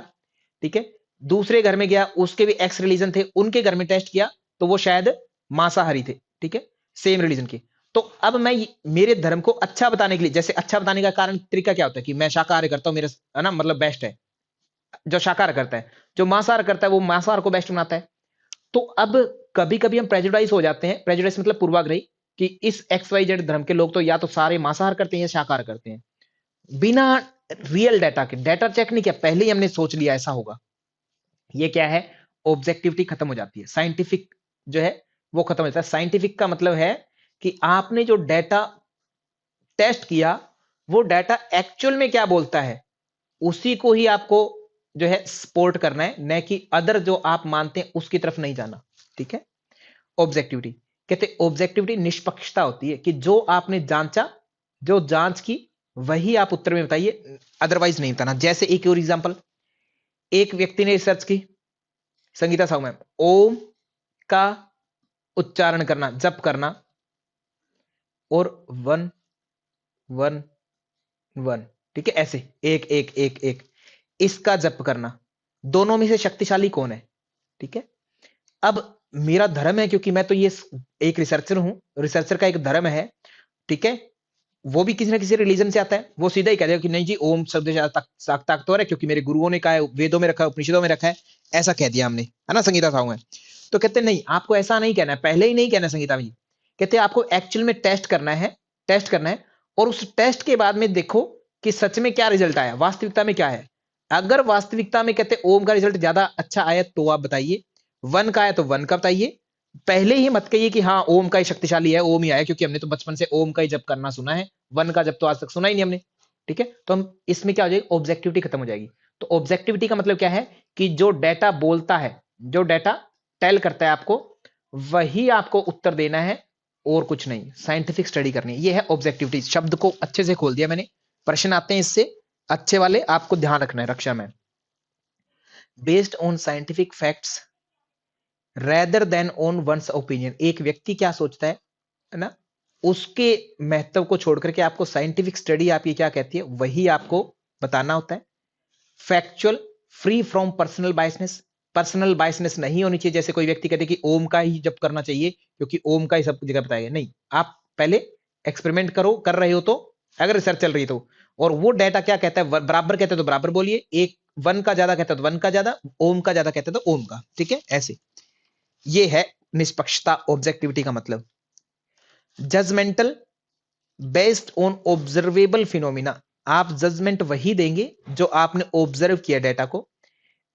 ठीक है। दूसरे घर में गया, उसके भी एक्स रिलीजन थे, उनके घर में टेस्ट किया तो वो शायद मांसाहारी थे, ठीक है, सेम रिलीजन के। तो अब मैं मेरे धर्म को अच्छा बताने के लिए, जैसे अच्छा बताने का कारण तरीका क्या होता है कि मैं शाकाहारी करता हूं, मेरे, है ना, मतलब बेस्ट है। जो शाकाहार करता है, जो मांसाहार करता है वो मांसाहार को बेस्ट बनाता है। तो अब कभी कभी हम प्रेजुडाइज हो जाते हैं, प्रेजुडाइज मतलब पूर्वाग्रही, कि इस एक्स वाई जेड धर्म के लोग तो या तो सारे मांसाहार करते हैं या शाकाहार करते हैं, बिना रियल डाटा के, डाटा चेक नहीं किया, पहले ही हमने सोच लिया ऐसा होगा। ये क्या है, ऑब्जेक्टिविटी खत्म हो जाती है, साइंटिफिक जो है वो खत्म हो जाता है। साइंटिफिक का मतलब है कि आपने जो डाटा टेस्ट किया, वो डाटा एक्चुअल में क्या बोलता है, उसी को ही आपको जो है सपोर्ट करना है, न कि अदर जो आप मानते हैं उसकी तरफ नहीं जाना, ठीक है। ऑब्जेक्टिविटी, कहते ऑब्जेक्टिविटी निष्पक्षता होती है कि जो आपने जांचा, जो जांच की वही आप उत्तर में बताइए, अदरवाइज नहीं बताना। जैसे एक और एग्जांपल, एक व्यक्ति ने रिसर्च की, संगीता साहू मैम, ओम का उच्चारण करना, जप करना, और वन वन वन, ठीक है, ऐसे एक एक एक एक, इसका जप करना, दोनों में से शक्तिशाली कौन है? ठीक है, अब मेरा धर्म है, क्योंकि मैं तो ये एक रिसर्चर हूं, रिसर्चर का एक धर्म है, ठीक है, वो भी किसी ना किसी रिलीजन से आता है, वो सीधा ही कह देगा कि नहीं जी ओम शब्द ज्यादा ताकतवर है, क्योंकि मेरे गुरुओं ने कहा है, वेदों में रखा है, उपनिषदों में रखा है, ऐसा कह दिया हमने, है ना, संगीता साहू में। तो कहते नहीं, आपको ऐसा नहीं कहना है, पहले ही नहीं कहना संगीता जी, कहते आपको एक्चुअल में टेस्ट करना है, टेस्ट करना है, और उस टेस्ट के बाद में देखो कि सच में क्या रिजल्ट आया, वास्तविकता में क्या है। अगर वास्तविकता में कहते ओम का रिजल्ट ज्यादा अच्छा आया तो आप बताइए, वन का आया तो वन का बताइए, पहले ही मत कहिए कि हाँ ओम का ही शक्तिशाली है, ओम ही आया, क्योंकि हमने तो बचपन से ओम का ही जप करना सुना है, वन का जब तो आज तक सुना ही नहीं हमने। ठीक है, तो हम इसमें क्या हो जाएगी, ऑब्जेक्टिविटी खत्म हो जाएगी। तो ऑब्जेक्टिविटी का मतलब क्या है कि जो डेटा बोलता है, जो डेटा टेल करता है आपको, वही आपको उत्तर देना है और कुछ नहीं, साइंटिफिक स्टडी करनी है, ये है ऑब्जेक्टिविटी। शब्द को अच्छे से खोल दिया मैंने, प्रश्न आते हैं इससे अच्छे वाले, आपको ध्यान रखना है रक्षा में। Based on scientific facts rather than on once opinion, एक व्यक्ति क्या सोचता है ना, उसके महत्व को छोड़ करके आपको साइंटिफिक स्टडी आपकी क्या कहती है वही आपको बताना होता है। Factual, free from personal biasness, personal biasness नहीं होनी चाहिए, जैसे कोई व्यक्ति कहते कि ओम का ही जप करना चाहिए क्योंकि ओम का ही सब जगह बताया, नहीं, आप पहले एक्सपेरिमेंट करो, कर रहे हो तो, अगर रिसर्च चल रही तो, और वो डेटा क्या कहता है, बराबर कहते हैं तो बराबर बोलिए, एक वन का ज्यादा कहता है तो वन का ज्यादा, ओम का ज्यादा कहते हैं तो ओम का, ठीक है, ऐसे। ये है निष्पक्षता, ऑब्जेक्टिविटी का मतलब। Judgmental, based on observable phenomena, आप जजमेंट वही देंगे जो आपने ऑब्जर्व किया डेटा को।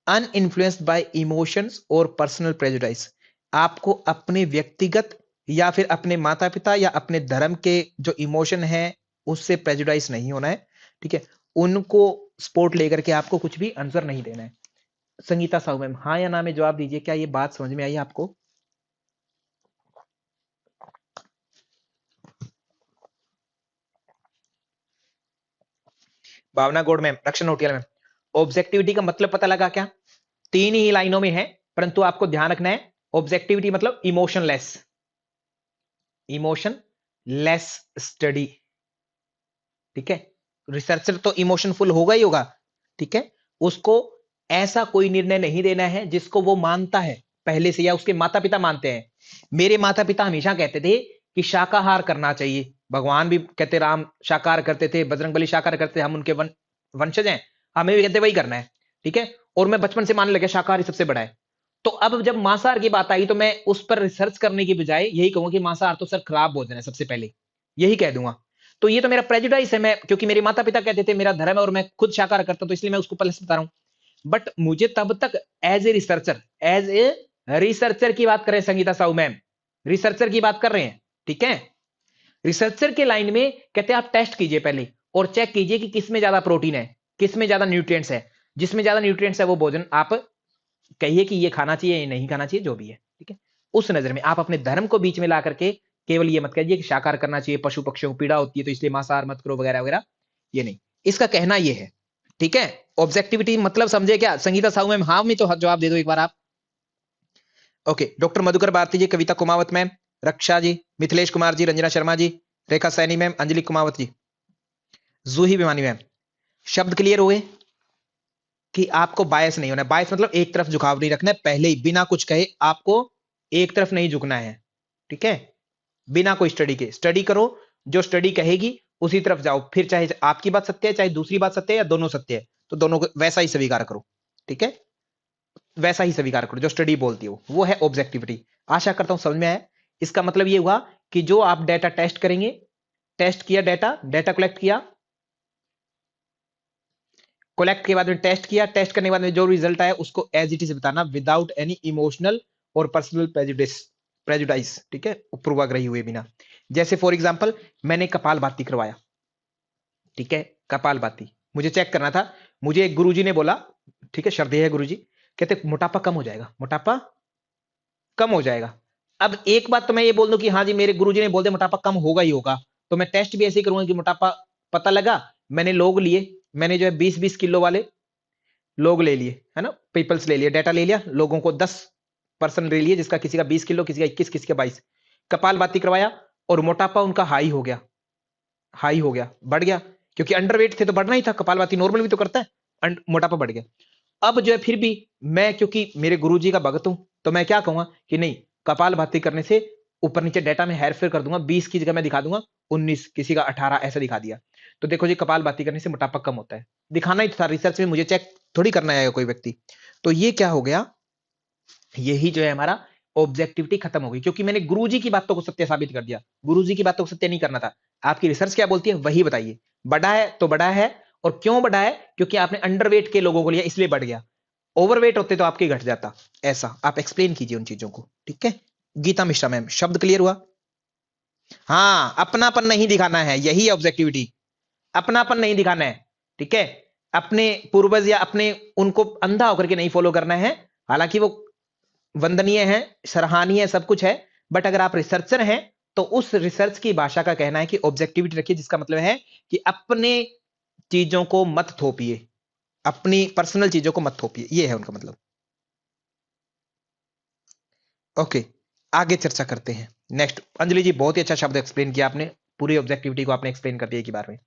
अनइन्फ्लुएंस्ड बाय इमोशंस और पर्सनल प्रेजुडाइस, आपको अपने व्यक्तिगत या फिर अपने माता पिता या अपने धर्म के जो इमोशन है उससे प्रेजुडाइस नहीं होना है, ठीक है, उनको सपोर्ट लेकर के आपको कुछ भी आंसर नहीं देना है। संगीता साहू मैम, हाँ या ना में जवाब दीजिए, क्या ये बात समझ में आई आपको? भावना गौड़ मैम, रक्षण होटियाल मैम, ऑब्जेक्टिविटी का मतलब पता लगा क्या? तीन ही लाइनों में है, परंतु आपको ध्यान रखना है, ऑब्जेक्टिविटी मतलब इमोशनलेस, इमोशन लेस स्टडी, ठीक है। रिसर्चर तो इमोशनफुल होगा ही होगा, ठीक है, उसको ऐसा कोई निर्णय नहीं देना है जिसको वो मानता है पहले से या उसके माता पिता मानते हैं। मेरे माता पिता हमेशा कहते थे कि शाकाहार करना चाहिए, भगवान भी कहते, राम शाकाहार करते थे, बजरंगबली शाकाहार करते थे, हम उनके वंशज हैं, हमें भी कहते वही करना है, ठीक है, और मैं बचपन से मानने लगा शाकाहारी सबसे बड़ा है। तो अब जब मांसाहार की बात आई तो मैं उस पर रिसर्च करने की बजाय यही कहूंगा कि मांसाहार तो सर खराब भोजन है, सबसे पहले यही कह दूंगा। तो ये तो मेरा प्रेजुडाइस है, मैं क्योंकि मेरे माता पिता कहते थे, मेरा धर्म है और मैं खुद शाकाहार करता हूं, तो इसलिए मैं उसको पहले से बता रहा हूं। बट मुझे तब तक as a researcher, as a researcher की बात करें संगीता साहू मैम, रिसर्चर की बात कर रहे हैं, ठीक है, रिसर्चर के लाइन में कहते हैं आप टेस्ट कीजिए पहले और चेक कीजिए कि किसमें ज्यादा प्रोटीन है, किसमें ज्यादा न्यूट्रिएंट्स है, जिसमें ज्यादा न्यूट्रिएंट्स है वो भोजन आप कहिए कि ये खाना चाहिए, ये नहीं खाना चाहिए, जो भी है, ठीक है। उस नजर में आप अपने धर्म को बीच में ला करके केवल ये मत कहिए कि शाकाहार करना चाहिए, पशु पक्षियों को पीड़ा होती है तो इसलिए मांसाहार मत करो वगैरह वगैरह, ये नहीं, इसका कहना ये है, ठीक है। ऑब्जेक्टिविटी मतलब समझे क्या संगीता साहू मैम? हाँ में तो जवाब दे दो एक बार आप। ओके, डॉक्टर मधुकर भारती जी, कविता कुमावत मैम, रक्षा जी, मिथिलेश कुमार जी, रंजना शर्मा जी, रेखा सैनी मैम, अंजलि कुमावत जी, जूही भिवानी मैम, शब्द क्लियर हुए कि आपको बायस नहीं होना है। बायस मतलब एक तरफ झुकाव नहीं रखना है, पहले ही बिना कुछ कहे आपको एक तरफ नहीं झुकना है, ठीक है, बिना कोई स्टडी के स्टडी करो, जो स्टडी कहेगी उसी तरफ जाओ, फिर चाहे आपकी बात सत्य है, चाहे दूसरी बात सत्य है, या दोनों सत्य है, तो दोनों को वैसा ही स्वीकार करो, ठीक है, वैसा ही स्वीकार करो जो स्टडी बोलती हो, वो है ऑब्जेक्टिविटी। आशा करता हूं समझ में आया। इसका मतलब ये हुआ कि जो आप डेटा टेस्ट करेंगे, टेस्ट किया डेटा, डेटा कलेक्ट किया, कलेक्ट के बाद में टेस्ट किया, टेस्ट करने के बाद में जो रिजल्ट आया उसको एज इट इज बताना, विदाउट एनी इमोशनल और पर्सनल प्रेजुडाइस, ठीक है, पूर्वाग्रही हुए बिना। जैसे फॉर एग्जांपल मैंने कपाल भाती करवाया, ठीक है, कपाल भाती मुझे चेक करना था, मुझे एक गुरुजी ने बोला, ठीक है, श्रद्धेय है गुरुजी, कहते मोटापा कम हो जाएगा, मोटापा कम हो जाएगा। अब एक बात तो मैं ये बोल दूं कि हाँ जी मेरे गुरुजी ने बोल दिया मोटापा कम होगा ही होगा, तो मैं टेस्ट भी ऐसे ही करूंगा कि मोटापा पता लगा, मैंने लोग लिए, मैंने जो है 20-20 किलो वाले लोग ले लिए, है ना, पीपल्स ले लिए, डेटा ले लिया, लोगों को 10% ले लिए, जिसका किसी का 20 किलो, किसी का 21, किसी का 22, कपाल भाती करवाया और मोटापा उनका हाई हो गया, हाई हो गया, बढ़ गया, क्योंकि अंडरवेट थे तो बढ़ना ही था, कपाल भाती नॉर्मल भी तो करता है, मोटापा बढ़ गया। अब जो है फिर भी मैं, क्योंकि मेरे गुरुजी का भगत हूं, तो मैं क्या कहूंगा कि नहीं, कपालभाति करने से ऊपर नीचे डेटा में हेरफेर कर दूंगा, 20 की जगह मैं दिखा दूंगा 19, किसी का 18 ऐसा दिखा दिया। तो देखो जी, कपालभाति करने से मोटापा कम होता है, दिखाना ही था रिसर्च में, मुझे चेक थोड़ी करना आएगा कोई व्यक्ति। तो ये क्या हो गया, यही जो है हमारा ऑब्जेक्टिविटी खत्म हो गई, क्योंकि मैंने गुरुजी की बातों को सत्य साबित कर दिया। गुरुजी की बातों को सत्य नहीं करना था, आपकी रिसर्च क्या बोलती है वही बताइए। बड़ा है तो बड़ा है, और क्यों बड़ा है, क्योंकि आपने अंडरवेट के लोगों को लिया इसलिए बढ़ गया, ओवरवेट होते तो आपके घट जाता। ऐसा आप एक्सप्लेन कीजिए उन चीजों को, ठीक है। गीता मिश्रा मैम, शब्द क्लियर हुआ? हाँ, अपनापन नहीं दिखाना है, यही ऑब्जेक्टिविटी, अपनापन नहीं दिखाना है, ठीक है। अपने पूर्वज या अपने उनको अंधा होकर के नहीं फॉलो करना है, हालांकि वो वंदनीय है, सराहनीय है, सब कुछ है, बट अगर आप रिसर्चर हैं तो उस रिसर्च की भाषा का कहना है कि ऑब्जेक्टिविटी रखिए, जिसका मतलब है कि अपने चीजों को मत थोपिए, अपनी पर्सनल चीजों को मत थोपिए, ये है उनका मतलब। ओके, आगे चर्चा करते हैं। नेक्स्ट, अंजलि जी बहुत ही अच्छा शब्द एक्सप्लेन किया आपने, पूरी ऑब्जेक्टिविटी को आपने एक्सप्लेन कर दिया एक ही बार में,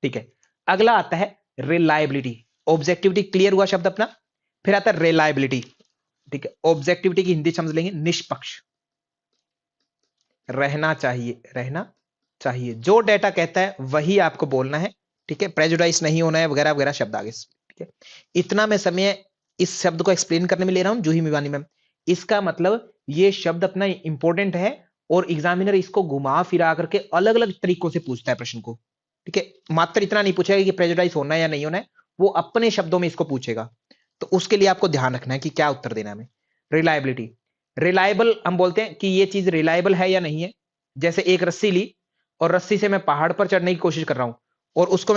ठीक है। अगला आता है रिलायबिलिटी। ऑब्जेक्टिविटी क्लियर हुआ शब्द अपना, फिर आता है रिलायबिलिटी, ठीक है। ऑब्जेक्टिविटी की हिंदी समझ लेंगे, निष्पक्ष रहना चाहिए, रहना चाहिए, जो डेटा कहता है वही आपको बोलना है, ठीक है। प्रेजुडाइज नहीं होना है, वगैरह वगैरह शब्द आगे, ठीक है। इतना मैं समय इस शब्द को एक्सप्लेन करने में ले रहा हूं, जूही मिवानी मैम। इसका मतलब ये शब्द अपना इंपॉर्टेंट है, और एग्जामिनर इसको घुमा फिरा करके अलग अलग तरीकों से पूछता है प्रश्न को, ठीक है। मात्र इतना नहीं पूछेगा कि प्रेजुडाइज होना है या नहीं होना है, वो अपने शब्दों में इसको पूछेगा। तो उसके लिए आपको ध्यान रखना है कि क्या उत्तर देना है हमें। रिलायबिलिटी, रिलायबल हम बोलते हैं कि ये चीज रिलायबल है या नहीं है। जैसे एक रस्सी ली, और रस्सी से मैं पहाड़ पर चढ़ने की कोशिश कर रहा हूं, और उसको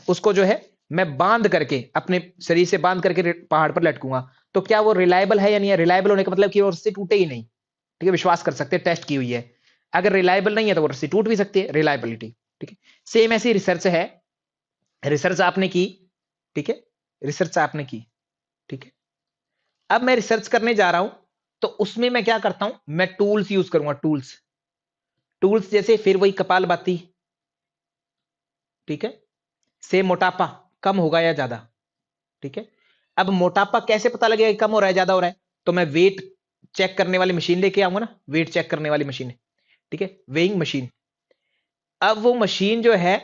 उसको जो है मैं बांध करके, अपने शरीर से बांध करके पहाड़ पर लटकूंगा, तो क्या वो रिलायबल है या नहीं है? रिलायबल होने का मतलब कि वो रस्सी टूटे ही नहीं, ठीक है, विश्वास कर सकते हैं, टेस्ट की हुई है। अगर रिलायबल नहीं है तो वो रस्सी टूट भी सकती है, रिलायबिलिटी, ठीक है। सेम ऐसी रिसर्च है, रिसर्च आपने की, ठीक है, रिसर्च आपने की, ठीक है। अब मैं रिसर्च करने जा रहा हूं, तो उसमें मैं क्या करता हूं, मैं टूल्स यूज करूंगा, टूल्स, टूल्स जैसे फिर वही कपालभाति, ठीक है, से मोटापा कम होगा या ज्यादा, ठीक है। अब मोटापा कैसे पता लगेगा कि कम हो रहा है ज्यादा हो रहा है? तो मैं वेट चेक करने वाली मशीन लेके आऊंगा ना, वेट चेक करने वाली मशीन, ठीक है, वेइंग मशीन। अब वो मशीन जो है,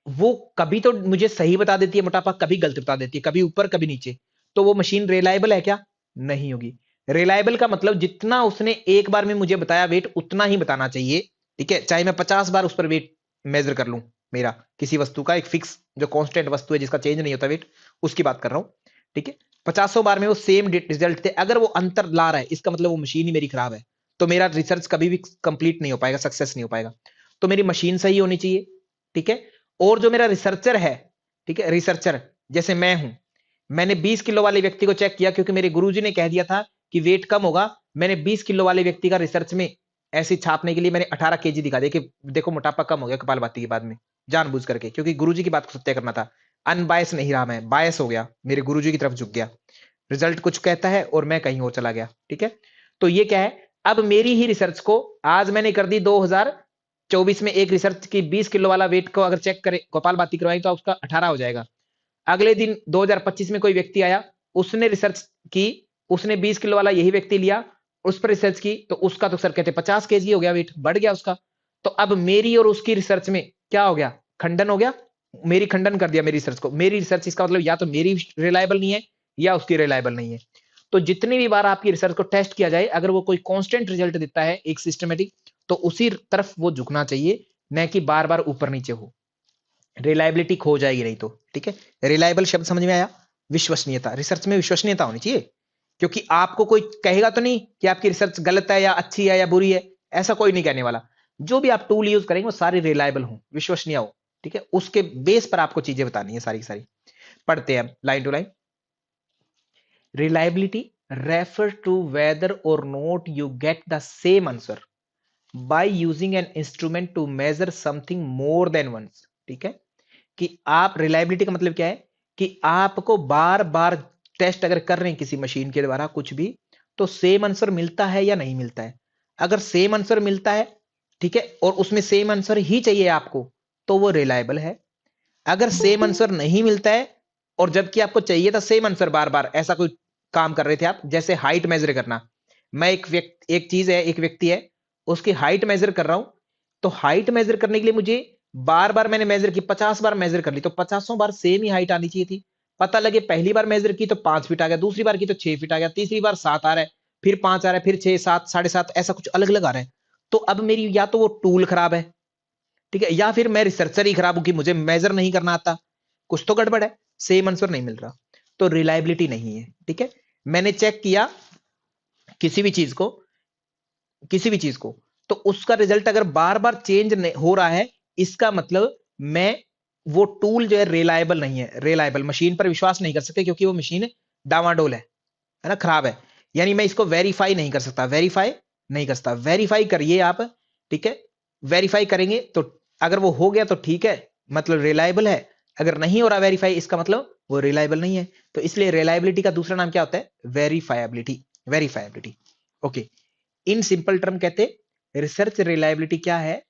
वो कभी तो मुझे सही बता देती है मोटापा, कभी गलत बता देती है, कभी ऊपर कभी नीचे। तो वो मशीन रिलायबल है क्या? नहीं होगी। रिलायबल का मतलब जितना उसने एक बार में मुझे बताया वेट, उतना ही बताना चाहिए, ठीक है, चाहे मैं 50 बार उस पर वेट मेजर कर लूं। मेरा किसी वस्तु का एक फिक्स जो कांस्टेंट वस्तु है जिसका चेंज नहीं होता वेट, उसकी बात कर रहा हूं, ठीक है। 50 बार में वो सेम रिजल्ट थे, अगर वो अंतर ला रहा है, इसका मतलब वो मशीन ही मेरी खराब है, तो मेरा रिसर्च कभी भी कंप्लीट नहीं हो पाएगा, सक्सेस नहीं हो पाएगा। तो मेरी मशीन सही होनी चाहिए, ठीक है। और जो मेरा रिसर्चर है, ठीक है, रिसर्चर जैसे मैं हूं, मैंने 20 किलो वाले व्यक्ति को चेक किया, क्योंकि मेरे गुरुजी ने कह दिया था कि वेट कम होगा। मैंने 20 किलो वाले व्यक्ति का रिसर्च में ऐसे छापने के लिए मैंने 18 केजी दिखा दिया कि देखो मोटापा कम हो गया कपालभाति के बाद में, जानबूझ करके, क्योंकि गुरुजी की बात को सत्य करना था। अनबायस नहीं रहा, मैं बायस हो गया, मेरे गुरुजी की तरफ झुक गया। रिजल्ट कुछ कहता है और मैं कहीं और चला गया, ठीक है। तो ये क्या है, अब मेरी ही रिसर्च को आज मैंने कर दी 2024 में, एक रिसर्च की 20 किलो वाला वेट को अगर चेक करें, कपालभाति करवाई, तो उसका 18 हो जाएगा। अगले दिन 2025 में कोई व्यक्ति आया, उसने रिसर्च की, उसने 20 किलो वाला यही व्यक्ति लिया, उस पर रिसर्च की, तो उसका तो सर कहते 50 केजी हो गया, वेट बढ़ गया उसका। तो अब मेरी और उसकी रिसर्च में क्या हो गया, खंडन हो गया। मेरी खंडन कर दिया मेरी रिसर्च को, मेरी रिसर्च, इसका मतलब या तो मेरी रिलायबल नहीं है या उसकी रिलायबल नहीं है। तो जितनी भी बार आपकी रिसर्च को टेस्ट किया जाए, अगर वो कोई कांस्टेंट रिजल्ट देता है एक सिस्टमेटिक, तो उसी तरफ वो झुकना चाहिए, न कि बार बार ऊपर नीचे हो। रिलायबिलिटी खो जाएगी नहीं तो, ठीक है। रिलायबल शब्द समझ में आया? विश्वसनीयता, रिसर्च में विश्वसनीयता होनी चाहिए, क्योंकि आपको कोई कहेगा तो नहीं कि आपकी रिसर्च गलत है या अच्छी है या बुरी है, ऐसा कोई नहीं कहने वाला। जो भी आप टूल यूज करेंगे वो सारे रिलायबल हो, विश्वसनीय हो, ठीक है। उसके बेस पर आपको चीजें बतानी है सारी की सारी। पढ़ते हैं line to line. Reliability refers to whether or not you get the same answer by using an instrument to measure something more than once, ठीक है। कि आप रिलायबिलिटी का मतलब क्या है, कि आपको बार बार टेस्ट अगर कर रहे हैं किसी मशीन के द्वारा कुछ भी, तो सेम आंसर मिलता है या नहीं मिलता है। अगर सेम आंसर मिलता है, ठीक है, और उसमें सेम आंसर ही चाहिए आपको, तो वो रिलायबल है। अगर सेम आंसर नहीं मिलता है और जबकि आपको चाहिए था सेम आंसर बार बार, ऐसा कोई काम कर रहे थे आप, जैसे हाइट मेजर करना। मैं एक चीज है, एक व्यक्ति है, उसकी हाइट मेजर कर रहा हूं, तो हाइट मेजर करने के लिए मुझे बार बार मैंने मेजर की, 50 बार मेजर कर ली, तो 50 बार सेम ही हाइट आनी चाहिए थी। पता लगे पहली बार मेजर की तो 5 फीट आ गया, दूसरी बार की तो 6 फीट आ गया, तीसरी बार 7 आ रहा है, फिर 5 आ रहा है, फिर 6, 7, 7.5, ऐसा कुछ अलग अलग आ रहा है। तो अब मेरी या तो वो टूल खराब है, ठीक है, या फिर मैं रिसर्चर ही खराब हूं कि मुझे मेजर नहीं करना आता, कुछ तो गड़बड़ है, सेम आंसर नहीं मिल रहा, तो रिलायबिलिटी नहीं है। ठीक है, मैंने चेक किया किसी भी चीज को, किसी भी चीज को, तो उसका रिजल्ट अगर बार बार चेंज हो रहा है, इसका मतलब मैं वो टूल जो है रिलायबल नहीं है, रिलायबल मशीन पर विश्वास नहीं कर सकते, क्योंकि वो मशीन डावाडोल है ना, खराब है, यानी मैं इसको वेरीफाई नहीं कर सकता, वेरीफाई नहीं कर सकता। वेरीफाई करिए आप, ठीक है, वेरीफाई करेंगे तो अगर वो हो गया तो ठीक है, मतलब रिलायबल है, अगर नहीं हो रहा वेरीफाई, इसका मतलब वो रिलायबल नहीं है। तो इसलिए रिलायबिलिटी का दूसरा नाम क्या होता है? Verifiability, verifiability. Okay, in simple term कहते रिसर्च रिलायबिलिटी क्या है?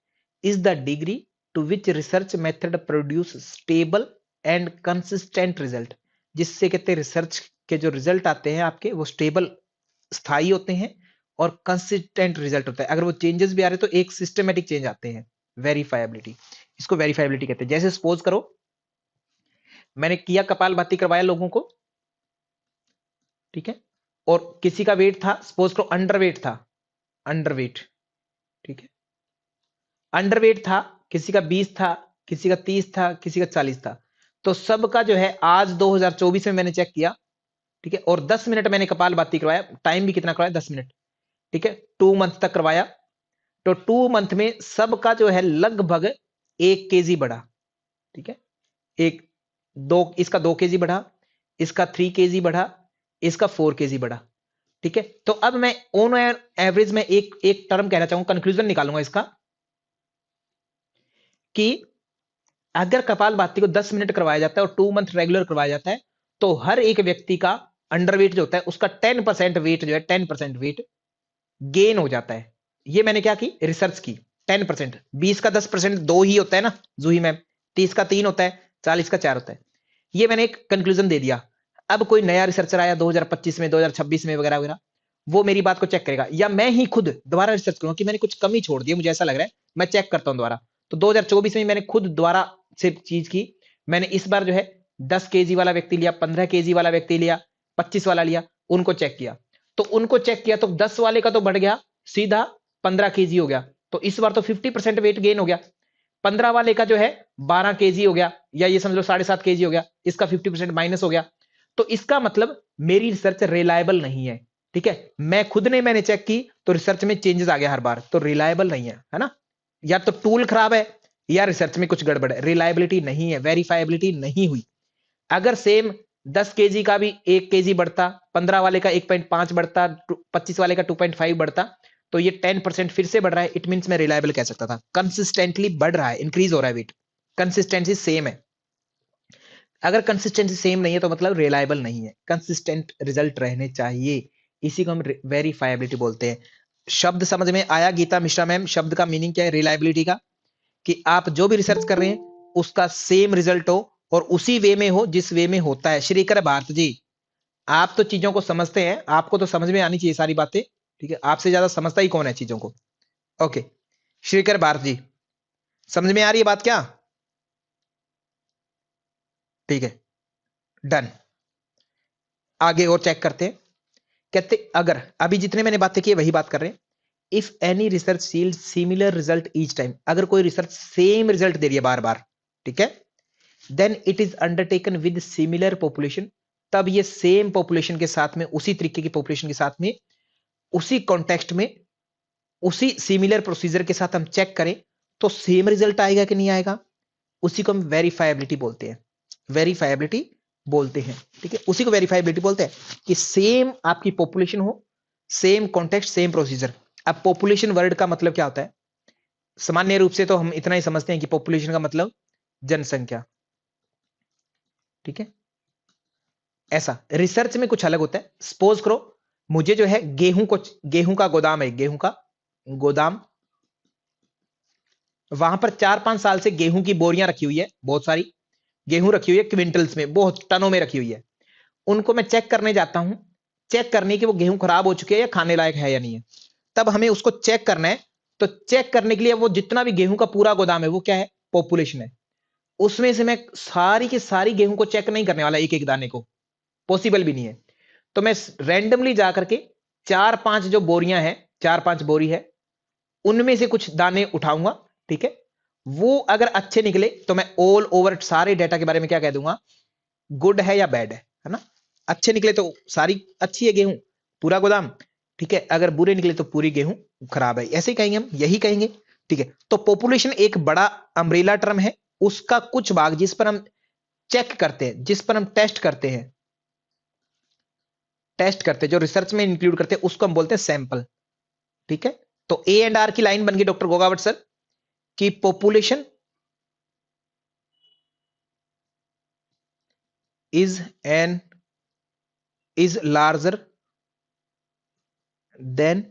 Is the degree to which research method produce stable and consistent result, जिससे कहते हैं रिसर्च के जो रिजल्ट आते हैं आपके वो स्टेबल, स्थायी होते हैं और कंसिस्टेंट रिजल्ट होता है। अगर वो चेंजेस भी आ रहे तो एक सिस्टमेटिक चेंज आते हैं। वेरीफायबिलिटी, इसको वेरीफायबिलिटी कहते हैं। जैसे सपोज करो मैंने किया, कपाल भाती करवाया लोगों को, ठीक है, और किसी का वेट था, सपोज करो अंडरवेट था, अंडरवेट, ठीक है, अंडरवेट था, किसी का 20 था, किसी का 30 था, किसी का 40 था, तो सबका जो है आज 2024 में मैंने चेक किया, ठीक है, और 10 मिनट मैंने कपाल भाती करवाया, टाइम भी कितना करवाया? 10 मिनट, ठीक है, 2 मंथ तक करवाया, तो 2 मंथ में सबका जो है लगभग 1 kg बढ़ा, ठीक है, एक दो, इसका 2 kg बढ़ा, इसका 3 kg बढ़ा, इसका 4 kg बढ़ा, ठीक है। तो अब मैं ऑन एवरेज में एक एक टर्म कहना चाहूंगा, कंक्लूजन निकालूंगा इसका, कि अगर कपाल भाती को 10 मिनट करवाया जाता है और 2 मंथ रेगुलर करवाया जाता है, तो हर एक व्यक्ति का अंडरवेट जो होता है उसका 10% वेट जो है, 10% वेट गेन हो जाता है। ये मैंने क्या की? रिसर्च की। 10%, 20 का 10% 2 ही होता है ना जूही मैम, 30 का 3 होता है, 40 का 4 होता है। ये मैंने एक कंक्लूजन दे दिया। अब कोई नया रिसर्चर आया 2025 में, 2026 में वगैरह वगैरह, वो मेरी बात को चेक करेगा, या मैं ही खुद दोबारा रिसर्च करूंगा कि मैंने कुछ कमी छोड़ दी, मुझे ऐसा लग रहा है, मैं चेक करता हूं दोबारा। तो 2024 में मैंने खुद दोबारा से चीज की, मैंने इस बार जो है 10 kg वाला व्यक्ति लिया, 15 kg वाला व्यक्ति लिया, 25 वाला लिया, उनको चेक किया, तो उनको चेक किया तो 10 वाले का तो बढ़ गया सीधा 15 kg हो गया, तो इस बार तो 50% वेट गेन हो गया। 15 वाले का जो है 12 kg हो गया, या ये समझ लो 7.5 kg हो गया, इसका 50% माइनस हो गया। तो इसका मतलब मेरी रिसर्च रिलायबल नहीं है, ठीक है, मैं खुद ने मैंने चेक की तो रिसर्च में चेंजेस आ गया हर बार, तो रिलायबल नहीं है ना, या तो टूल खराब है या रिसर्च में कुछ गड़बड़ है, रिलायबिलिटी नहीं है, वेरीफाइबिलिटी नहीं हुई। अगर सेम 10 kg का भी 1 kg बढ़ता, 15 वाले का 1.5 बढ़ता, 25 वाले का 2.5 बढ़ता, तो ये 10% फिर से बढ़ रहा है, इट मींस मैं रिलायबल कह सकता था। कंसिस्टेंटली बढ़ रहा है, इंक्रीज हो रहा है वेट, कंसिस्टेंसी सेम है। अगर कंसिस्टेंसी सेम नहीं है तो मतलब रिलायबल नहीं है, कंसिस्टेंट रिजल्ट रहने चाहिए, इसी को हम वेरीफाइबिलिटी बोलते हैं। शब्द समझ में आया गीता मिश्रा मैम? शब्द का मीनिंग क्या है रिलायबिलिटी का? कि आप जो भी रिसर्च कर रहे हैं उसका सेम रिजल्ट हो और उसी वे में हो जिस वे में होता है। श्रीकर भारत जी, आप तो चीजों को समझते हैं, आपको तो समझ में आनी चाहिए सारी बातें, ठीक है, आपसे ज्यादा समझता ही कौन है चीजों को। ओके, श्रीकर भारत जी, समझ में आ रही है बात क्या? ठीक है, डन। आगे और चेक करते हैं। कहते अगर अभी जितने मैंने बातें की वही बात कर रहे हैं। इफ एनी रिसर्च सील्ड सिमिलर रिजल्ट ईच टाइम, अगर कोई रिसर्च सेम रिजल्ट दे रही है बार बार, ठीक है, then it is undertaken with similar population, तब ये सेम पॉपुलेशन के साथ में, उसी तरीके की पॉपुलेशन के साथ में, उसी कॉन्टेक्स्ट में, उसी सिमिलर प्रोसीजर के साथ हम चेक करें तो सेम रिजल्ट आएगा कि नहीं आएगा, उसी को हम वेरीफाइबिलिटी बोलते हैं, वेरीफाइबिलिटी बोलते हैं, ठीक है, उसी को वेरीफाइबिलिटी बोलते हैं कि सेम आपकी पॉपुलेशन हो, सेम कॉन्टेक्स्ट, सेम प्रोसीजर। अब पॉपुलेशन वर्ड का मतलब क्या होता है? सामान्य रूप से तो हम इतना ही समझते हैं कि पॉपुलेशन का मतलब जनसंख्या, ठीक है, ऐसा रिसर्च में कुछ अलग होता है। सपोज करो मुझे जो है गेहूं का गोदाम है, गेहूं का गोदाम, वहां पर 4-5 साल से गेहूं की बोरियां रखी हुई है बहुत सारी, गेहूं रखी हुई है क्विंटल्स में, बहुत टनों में रखी हुई है, उनको मैं चेक करने जाता हूं, चेक करने की वो गेहूं खराब हो चुके हैं या खाने लायक है या नहीं है, तब हमें उसको चेक करना है। तो चेक करने के लिए वो जितना भी गेहूं का पूरा गोदाम है वो क्या है, पॉपुलेशन है, उसमें से मैं सारी की सारी गेहूं को चेक नहीं करने वाला, एक एक दाने को, पॉसिबल भी नहीं है। तो मैं रैंडमली जाकर के 4-5 जो बोरियां हैं, 4-5 बोरी है, उनमें से कुछ दाने उठाऊंगा, ठीक है। वो अगर अच्छे निकले तो मैं ऑल ओवर सारे डेटा के बारे में क्या कह दूंगा, गुड है या बैड है ना। अच्छे निकले तो सारी अच्छी है गेहूं, पूरा गोदाम, ठीक है। अगर बुरे निकले तो पूरी गेहूं खराब है, ऐसे ही कहेंगे हम, यही कहेंगे, ठीक है। तो पॉपुलेशन एक बड़ा अम्ब्रेला टर्म है, उसका कुछ भाग जिस पर हम चेक करते हैं, जिस पर हम टेस्ट करते हैं, जो रिसर्च में इंक्लूड करते हैं, उसको हम बोलते हैं सैंपल, ठीक है। तो ए एंड आर की लाइन बन गई डॉक्टर गोगावत सर की population is larger than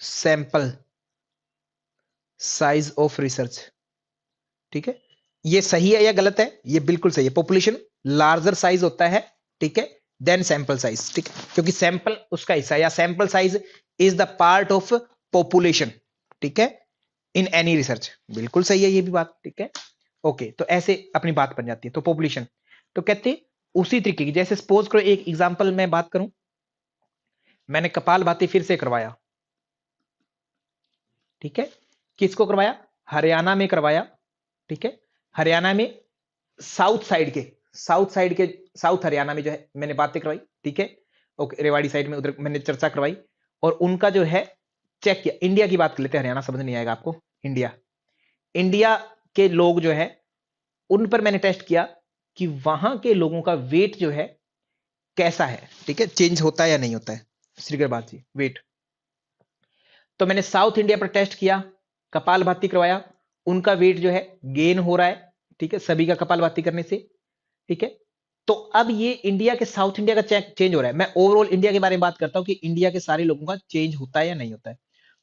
sample size of research, ठीक है। ये सही है या गलत है, ये बिल्कुल सही है, पॉपुलेशन लार्जर साइज होता है, ठीक है, देन सैंपल साइज, ठीक है, क्योंकि सैंपल उसका हिस्सा, या sample size is the part of population, ठीक है, इन एनी रिसर्च, बिल्कुल सही है ये भी बात, ठीक है। ओके, तो ऐसे अपनी बात बन जाती है। तो पॉपुलेशन तो कहते हैं उसी तरीके की, जैसे सपोज करो एक एग्जांपल मैं बात करूं, मैंने कपालभाति फिर से करवाया, ठीक है, किसको करवाया, हरियाणा में करवाया, ठीक है, हरियाणा में साउथ साइड के, साउथ हरियाणा में जो है मैंने बातें करवाई, ठीक है। ओके, रेवाड़ी साइड में उधर मैंने चर्चा करवाई, और उनका जो है चेक किया। इंडिया की बात कर लेते हैं, हरियाणा समझ नहीं आएगा आपको, इंडिया के लोग जो है उन पर मैंने टेस्ट किया कि वहां के लोगों का वेट जो है कैसा है, ठीक है, चेंज होता है या नहीं होता है, श्रीकर बात जी, वेट। तो मैंने साउथ इंडिया पर टेस्ट किया, कपालभाति करवाया, उनका वेट जो है गेन हो रहा है, ठीक है, सभी का कपालभाति करने से, ठीक है। तो अब ये इंडिया के साउथ इंडिया का चेंज हो रहा है, मैं ओवरऑल इंडिया के बारे में बात करता हूं कि इंडिया के सारे लोगों का चेंज होता है या नहीं होता है।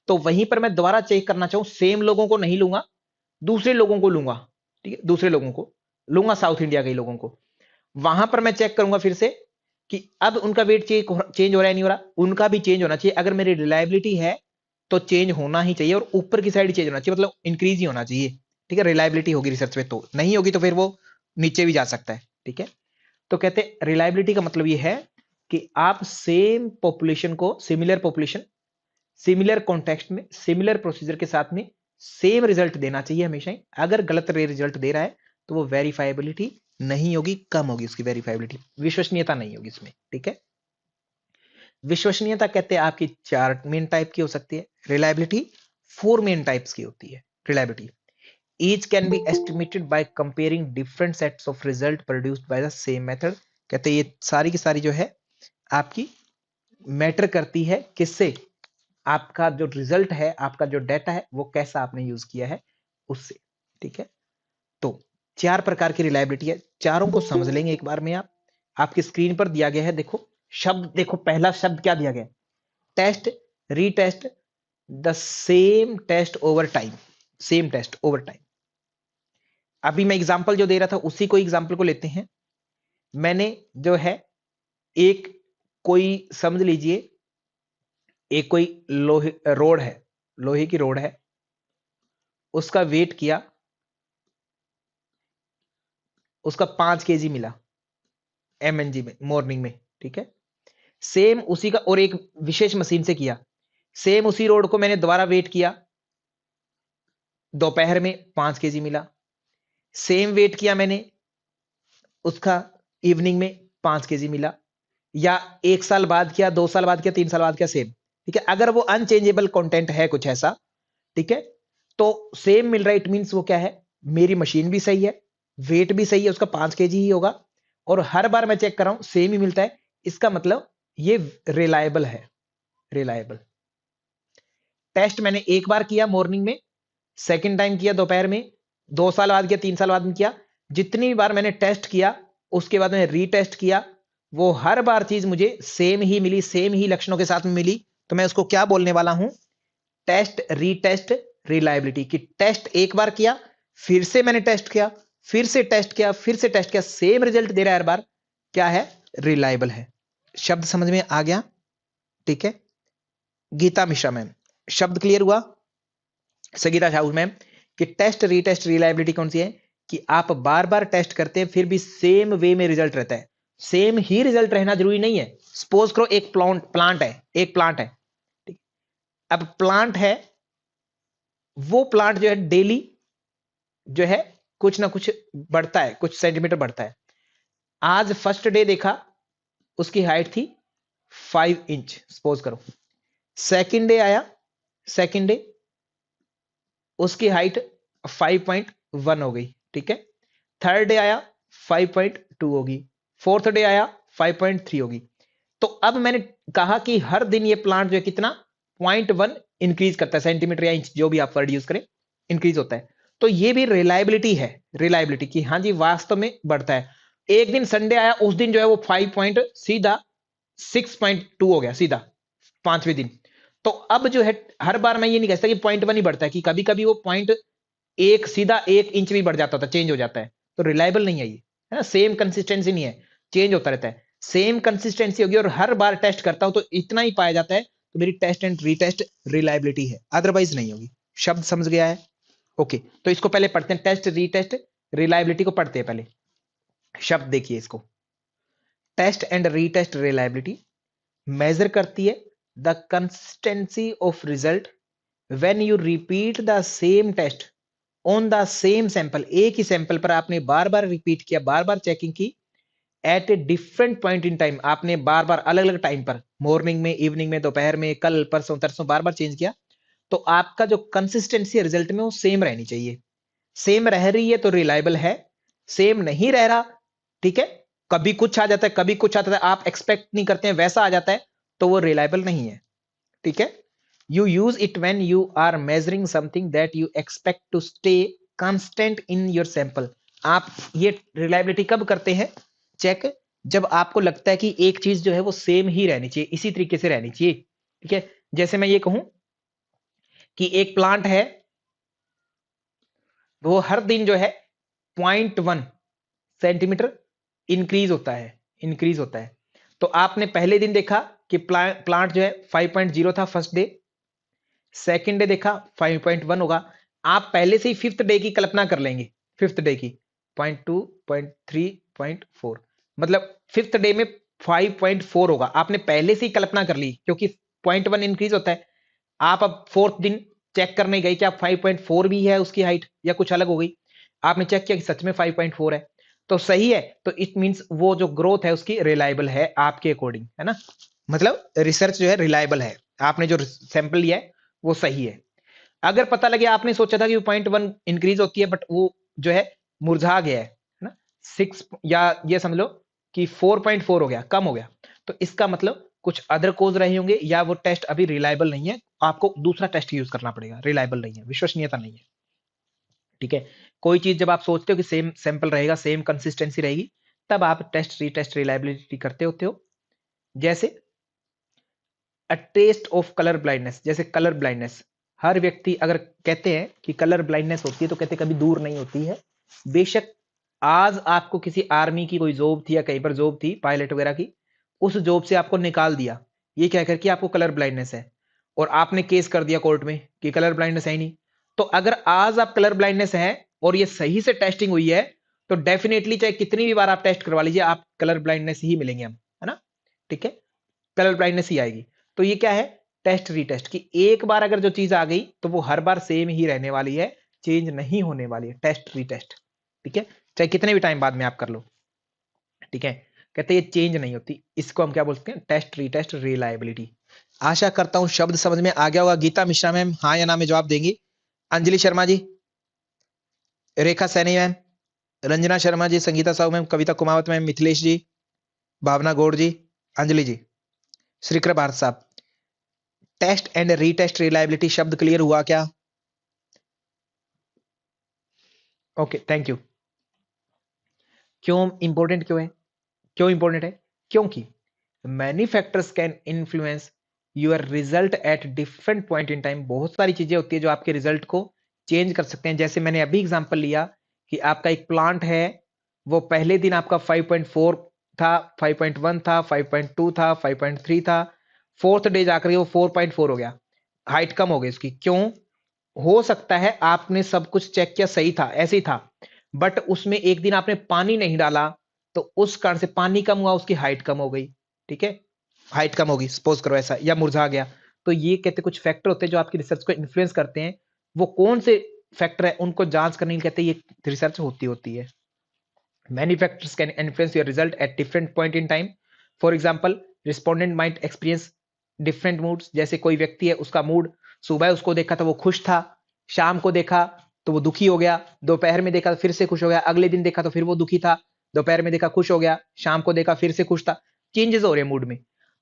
तो वहीं पर मैं दोबारा चेक करना चाहूं, सेम लोगों को नहीं लूंगा, दूसरे लोगों को लूंगा, ठीक है, दूसरे लोगों को लूंगा, साउथ इंडिया के लोगों को, वहां पर मैं चेक करूंगा फिर से कि अब उनका वेट चेंज हो रहा है नहीं हो रहा, उनका भी चेंज होना चाहिए। अगर मेरी रिलायबिलिटी है तो चेंज होना ही चाहिए, और ऊपर की साइड चेंज होना चाहिए, मतलब इंक्रीज ही होना चाहिए, ठीक है। रिलायबिलिटी होगी रिसर्च में, तो नहीं होगी तो फिर वो नीचे भी जा सकता है, ठीक है। तो कहते हैं रिलायबिलिटी का मतलब ये है कि आप सेम पॉपुलेशन को, सिमिलर पॉपुलेशन, सिमिलर कॉन्टेक्स्ट में, सिमिलर प्रोसीजर के साथ में सेम रिजल्ट देना चाहिए हमेशा ही। अगर गलत रिजल्ट दे रहा है तो वो वेरीफाइबिलिटी नहीं होगी, कम होगी उसकी वेरीफाइबिलिटी, विश्वसनीयता नहीं होगी इसमें, ठीक है। विश्वसनीयता कहते हैं आपकी 4 मेन टाइप की हो सकती है, रिलायबिलिटी 4 मेन टाइप्स की होती है। Reliability each can be estimated by comparing different sets of result produced by the same method। कहते हैं ये सारी की सारी जो है आपकी मैटर करती है किससे, आपका जो रिजल्ट है, आपका जो डेटा है वो कैसा आपने यूज किया है उससे, ठीक है। तो 4 प्रकार की रिलायबिलिटी है, चारों को समझ लेंगे एक बार में। आप आपकी स्क्रीन पर दिया गया है, देखो शब्द, देखो पहला शब्द क्या दिया गया, test, retest, the same test over time, same test over time. अभी मैं एग्जांपल जो दे रहा था उसी को एग्जांपल को लेते हैं। मैंने जो है एक कोई समझ लीजिए, एक कोई लोहे रोड है, लोहे की रोड है, उसका वेट किया, उसका 5 केजी मिला एमएनजी में मॉर्निंग में, ठीक है। सेम उसी का, और एक विशेष मशीन से किया, सेम उसी रोड को मैंने दोबारा वेट किया, दोपहर में 5 केजी मिला। सेम वेट किया मैंने उसका, इवनिंग में 5 केजी मिला। या 1 साल बाद किया, 2 साल बाद किया, 3 साल बाद किया, सेम, ठीक है। अगर वो अनचेंजेबल कंटेंट है कुछ ऐसा, ठीक है, तो सेम मिल रहा है, इट मींस वो क्या है, मेरी मशीन भी सही है, वेट भी सही है, उसका 5 केजी ही होगा, और हर बार मैं चेक कर रहा हूं सेम ही मिलता है, इसका मतलब ये रिलायबल है। रिलायबल टेस्ट मैंने एक बार किया मॉर्निंग में, सेकंड टाइम किया दोपहर में, 2 साल बाद किया, 3 साल बाद में किया, जितनी बार मैंने टेस्ट किया उसके बाद मैंने रीटेस्ट किया, वो हर बार चीज मुझे सेम ही मिली, सेम ही लक्षणों के साथ में मिली, तो मैं उसको क्या बोलने वाला हूं, टेस्ट रीटेस्ट रिलायबिलिटी। की टेस्ट एक बार किया, फिर से मैंने टेस्ट किया, फिर से टेस्ट किया, फिर से टेस्ट किया, सेम रिजल्ट दे रहा है हर बार, क्या है? रिलायबल है। शब्द समझ में आ गया? ठीक है। गीता मिश्रा मैम, शब्द क्लियर हुआ? संगीता साहू मैम, कि टेस्ट रीटेस्ट रिलायबिलिटी कौन सी है? कि आप बार बार टेस्ट करते हैं फिर भी सेम वे में रिजल्ट रहता है। सेम ही रिजल्ट रहना जरूरी नहीं है। सपोज करो एक प्लांट है, एक प्लांट है, ठीक। अब प्लांट है, वो प्लांट जो है डेली जो है कुछ ना कुछ बढ़ता है, कुछ सेंटीमीटर बढ़ता है। आज फर्स्ट डे देखा, उसकी हाइट थी 5 इंच, सपोज करो। सेकंड डे आया, सेकंड डे उसकी हाइट 5.1 हो गई, ठीक है। थर्ड डे आया 5.2 होगी, फोर्थ डे आया 5.3 होगी। तो अब मैंने कहा कि हर दिन ये प्लांट जो है कितना 0.1 इंक्रीज करता है, सेंटीमीटर या इंच जो भी आप वर्ड यूज करें, इंक्रीज होता है। तो ये भी रिलायबिलिटी है, रिलायबिलिटी की हाँ जी वास्तव में बढ़ता है। एक दिन संडे आया, उस दिन जो है वो सीधा 6.2 हो गया सीधा, पांचवें दिन। तो अब जो है हर बार मैं ये नहीं कह सकता कि 0.1 ही बढ़ता है, कि कभी कभी वो 0.1 सीधा 1 इंच भी बढ़ जाता था, चेंज हो जाता है। तो रिलायबल नहीं है ये, है ना। सेम कंसिस्टेंसी नहीं है, चेंज होता रहता है। सेम कंसिस्टेंसी होगी और हर बार टेस्ट करता हूं तो इतना ही पाया जाता है, तो मेरी टेस्ट एंड रीटेस्ट रिलायबिलिटी है, अदरवाइज नहीं होगी। शब्द समझ गया है? ओके, तो इसको पहले पढ़ते हैं, टेस्ट रीटेस्ट रिलायबिलिटी को पढ़ते हैं पहले। शब्द देखिए इसको, test and retest reliability measure करती है the consistency of result when you repeat the same test on the same sample. एक ही सैंपल पर आपने बार बार रिपीट किया, बार बार चेकिंग की, at a different point in time, आपने बार बार अलग अलग टाइम पर, मॉर्निंग में, इवनिंग में, दोपहर में, कल परसों तरसों बार बार चेंज किया, तो आपका जो कंसिस्टेंसी है रिजल्ट में वो सेम रहनी चाहिए। सेम रह रही है तो रिलायबल है, सेम नहीं रह रहा, ठीक है, कभी कुछ आ जाता है, कभी कुछ आता है, आप एक्सपेक्ट नहीं करते हैं वैसा आ जाता है, तो वो रिलायबल नहीं है, ठीक है। You use it when you are measuring something that you expect to stay constant in your sample। आप ये रिलायबिलिटी कब करते हैं चेक? जब आपको लगता है कि एक चीज जो है वो सेम ही रहनी चाहिए, इसी तरीके से रहनी चाहिए, ठीक है। जैसे मैं ये कहूं कि एक प्लांट है, वो हर दिन जो है 0.1 सेंटीमीटर इंक्रीज होता है, इंक्रीज होता है। तो आपने पहले दिन देखा कि प्लांट जो है 5.0 था फर्स्ट डे, सेकेंड डे देखा 5.1 होगा। आप पहले से ही फिफ्थ डे की कल्पना कर लेंगे, फिफ्थ डे की 0.2, 0.3, 0.4, मतलब फिफ्थ डे में 5.4 होगा, आपने पहले से ही कल्पना कर ली, क्योंकि 0.1 इंक्रीज होता है। आप अब फोर्थ दिन चेक करने गए क्या 5.4 भी है उसकी हाइट या कुछ अलग हो गई, आपने चेक किया कि सच में 5.4 है, तो सही है, तो इट मींस वो जो ग्रोथ है उसकी रिलायबल है आपके अकॉर्डिंग, है ना। मतलब रिसर्च जो है रिलायबल है, आपने जो सैंपल लिया है वो सही है। अगर पता लगे आपने सोचा था कि 0.1 इंक्रीज होती है बट वो जो है मुरझा गया है ना, 6 या ये समझ लो कि 4.4 हो गया, कम हो गया, तो इसका मतलब कुछ अदर कोज रहे होंगे या वो टेस्ट अभी रिलायबल नहीं है, आपको दूसरा टेस्ट यूज करना पड़ेगा, रिलायबल नहीं है, विश्वसनीयता नहीं है, ठीक है। कोई चीज जब आप सोचते हो कि सेम सैंपल रहेगा, सेम कंसिस्टेंसी रहेगी, तब आप टेस्ट रीटेस्ट रिलायबिलिटी करते होते हो। जैसे a test of colour blindness, जैसे कलर ब्लाइंडनेस, हर व्यक्ति अगर कहते हैं कि कलर ब्लाइंडनेस होती है तो कहते कभी दूर नहीं होती है। बेशक आज आपको किसी आर्मी की कोई जॉब थी या कहीं पर जॉब थी पायलट वगैरह की, उस जॉब से आपको निकाल दिया ये कहकर कि आपको कलर ब्लाइंडनेस है, और आपने केस कर दिया कोर्ट में कि कलर ब्लाइंडनेस है ही नहीं। तो अगर आज आप कलर ब्लाइंडनेस है और ये सही से टेस्टिंग हुई है, तो डेफिनेटली चाहे कितनी भी बार आप टेस्ट करवा लीजिए, आप कलर ब्लाइंडनेस ही मिलेंगे हम, है ना, ठीक है, कलर ब्लाइंडनेस ही आएगी। तो ये क्या है? टेस्ट रीटेस्ट की एक बार अगर जो चीज आ गई तो वो हर बार सेम ही रहने वाली है, चेंज नहीं होने वाली है, टेस्ट रीटेस्ट, ठीक है, चाहे कितने भी टाइम बाद में आप कर लो, ठीक है। कहते हैं ये चेंज नहीं होती, इसको हम क्या बोलते हैं? Test retest reliability. आशा करता हूं शब्द समझ में आ गया होगा। गीता मिश्रा मैम हाँ या ना में जवाब देंगी, अंजलि शर्मा जी, रेखा सैनी मैम, रंजना शर्मा जी, संगीता साहू मैम, कविता कुमावत मैम, मिथिलेश जी, भावना गौड़ जी, अंजलि जी, श्रीकर भारत साहब। टेस्ट एंड रीटेस्ट रिलायबिलिटी शब्द क्लियर हुआ क्या? Okay, thank you. क्यों इंपॉर्टेंट क्यों है? क्यों इंपॉर्टेंट है? क्योंकि many factors can influence your result at different point in time. बहुत सारी चीजें होती है जो आपके रिजल्ट को चेंज कर सकते हैं। जैसे मैंने अभी एग्जांपल लिया कि आपका एक प्लांट है, वो पहले दिन आपका 5.4 था, 5.1 था, 5.2 था, 5.3 था, फोर्थ डे जाकर वो 4.4 हो गया, हाइट कम हो गई उसकी। क्यों? हो सकता है आपने सब कुछ चेक किया, सही था, ऐसे ही था, बट उसमें एक दिन आपने पानी नहीं डाला, तो उस कारण से पानी कम हुआ, उसकी हाइट कम हो गई। ठीक है, हाइट कम होगी, सपोज करो ऐसा, या मुरझा गया। तो ये कहते कुछ फैक्टर होते हैं जो आपकी रिसर्च को इन्फ्लुएंस करते हैं। वो कौन से फैक्टर है, उनको जांच करने के लिए कहते हैं ये रिसर्च होती है। Many factors can influence your result at different point in time. For example, respondent might experience different moods. जैसे कोई व्यक्ति है, उसका मूड, सुबह उसको देखा तो वो खुश था, शाम को देखा तो वो दुखी हो गया, दोपहर में देखा तो फिर से खुश हो गया, अगले दिन देखा तो फिर वो दुखी था, दोपहर में देखा खुश हो गया, शाम को देखा फिर से खुश था। चेंजेस हो रहे हैं मूड में।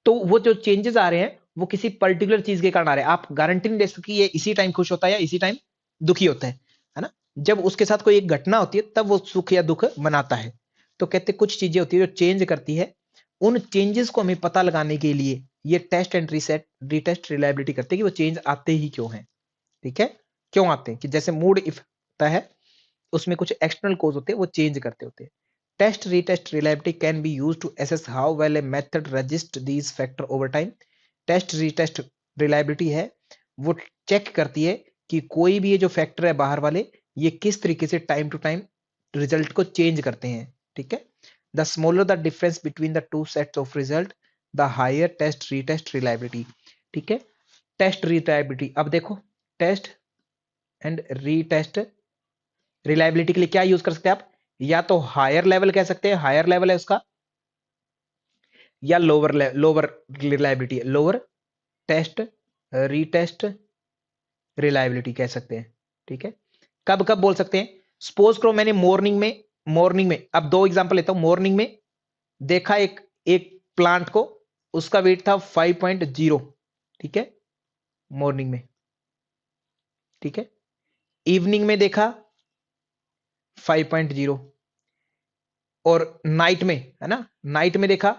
तो वो जो चेंजेस आ रहे हैं वो किसी पर्टिकुलर चीज के कारण आ रहे हैं। आप गारंटी नहीं दे सकते कि ये इसी टाइम खुश होता है या इसी टाइम दुखी होता है ना। जब उसके साथ कोई एक घटना होती है तब वो सुख या दुख मनाता है। तो कहते कुछ चीजें होती है जो चेंज करती है। उन चेंजेस को हमें पता लगाने के लिए ये test and reset retest reliability करते हैं कि वो चेंज आते ही क्यों हैं। ठीक है, क्यों आते हैं? कि जैसे मूड इफेक्ट होता है, उसमें कुछ एक्सटर्नल कोज होते हैं, वो चेंज करते होते हैं। Test retest reliability can be use to assess how well a method resist these factor over time. Test retest reliability है, वो चेक करती है कि कोई भी ये जो फैक्टर है बाहर वाले, ये किस तरीके से टाइम टू टाइम रिजल्ट को चेंज करते हैं। ठीक है, the smaller the difference between the two sets of result, the higher test retest reliability. ठीक है, टेस्ट रिलायबिलिटी, अब देखो टेस्ट एंड रीटेस्ट रिलायबिलिटी के लिए क्या यूज कर सकते हैं आप? या तो हायर लेवल कह सकते हैं, हायर लेवल है उसका, या लोअर रिलायबिलिटी है, लोअर टेस्ट रीटेस्ट रिलायबिलिटी कह सकते हैं। ठीक है, कब कब बोल सकते हैं? सपोज करो मैंने मॉर्निंग में अब दो एग्जांपल लेता हूं। मॉर्निंग में देखा एक एक प्लांट को, उसका वेट था 5.0। ठीक है, मॉर्निंग में। ठीक है, इवनिंग में देखा 5.0, और नाइट में, है ना, नाइट में देखा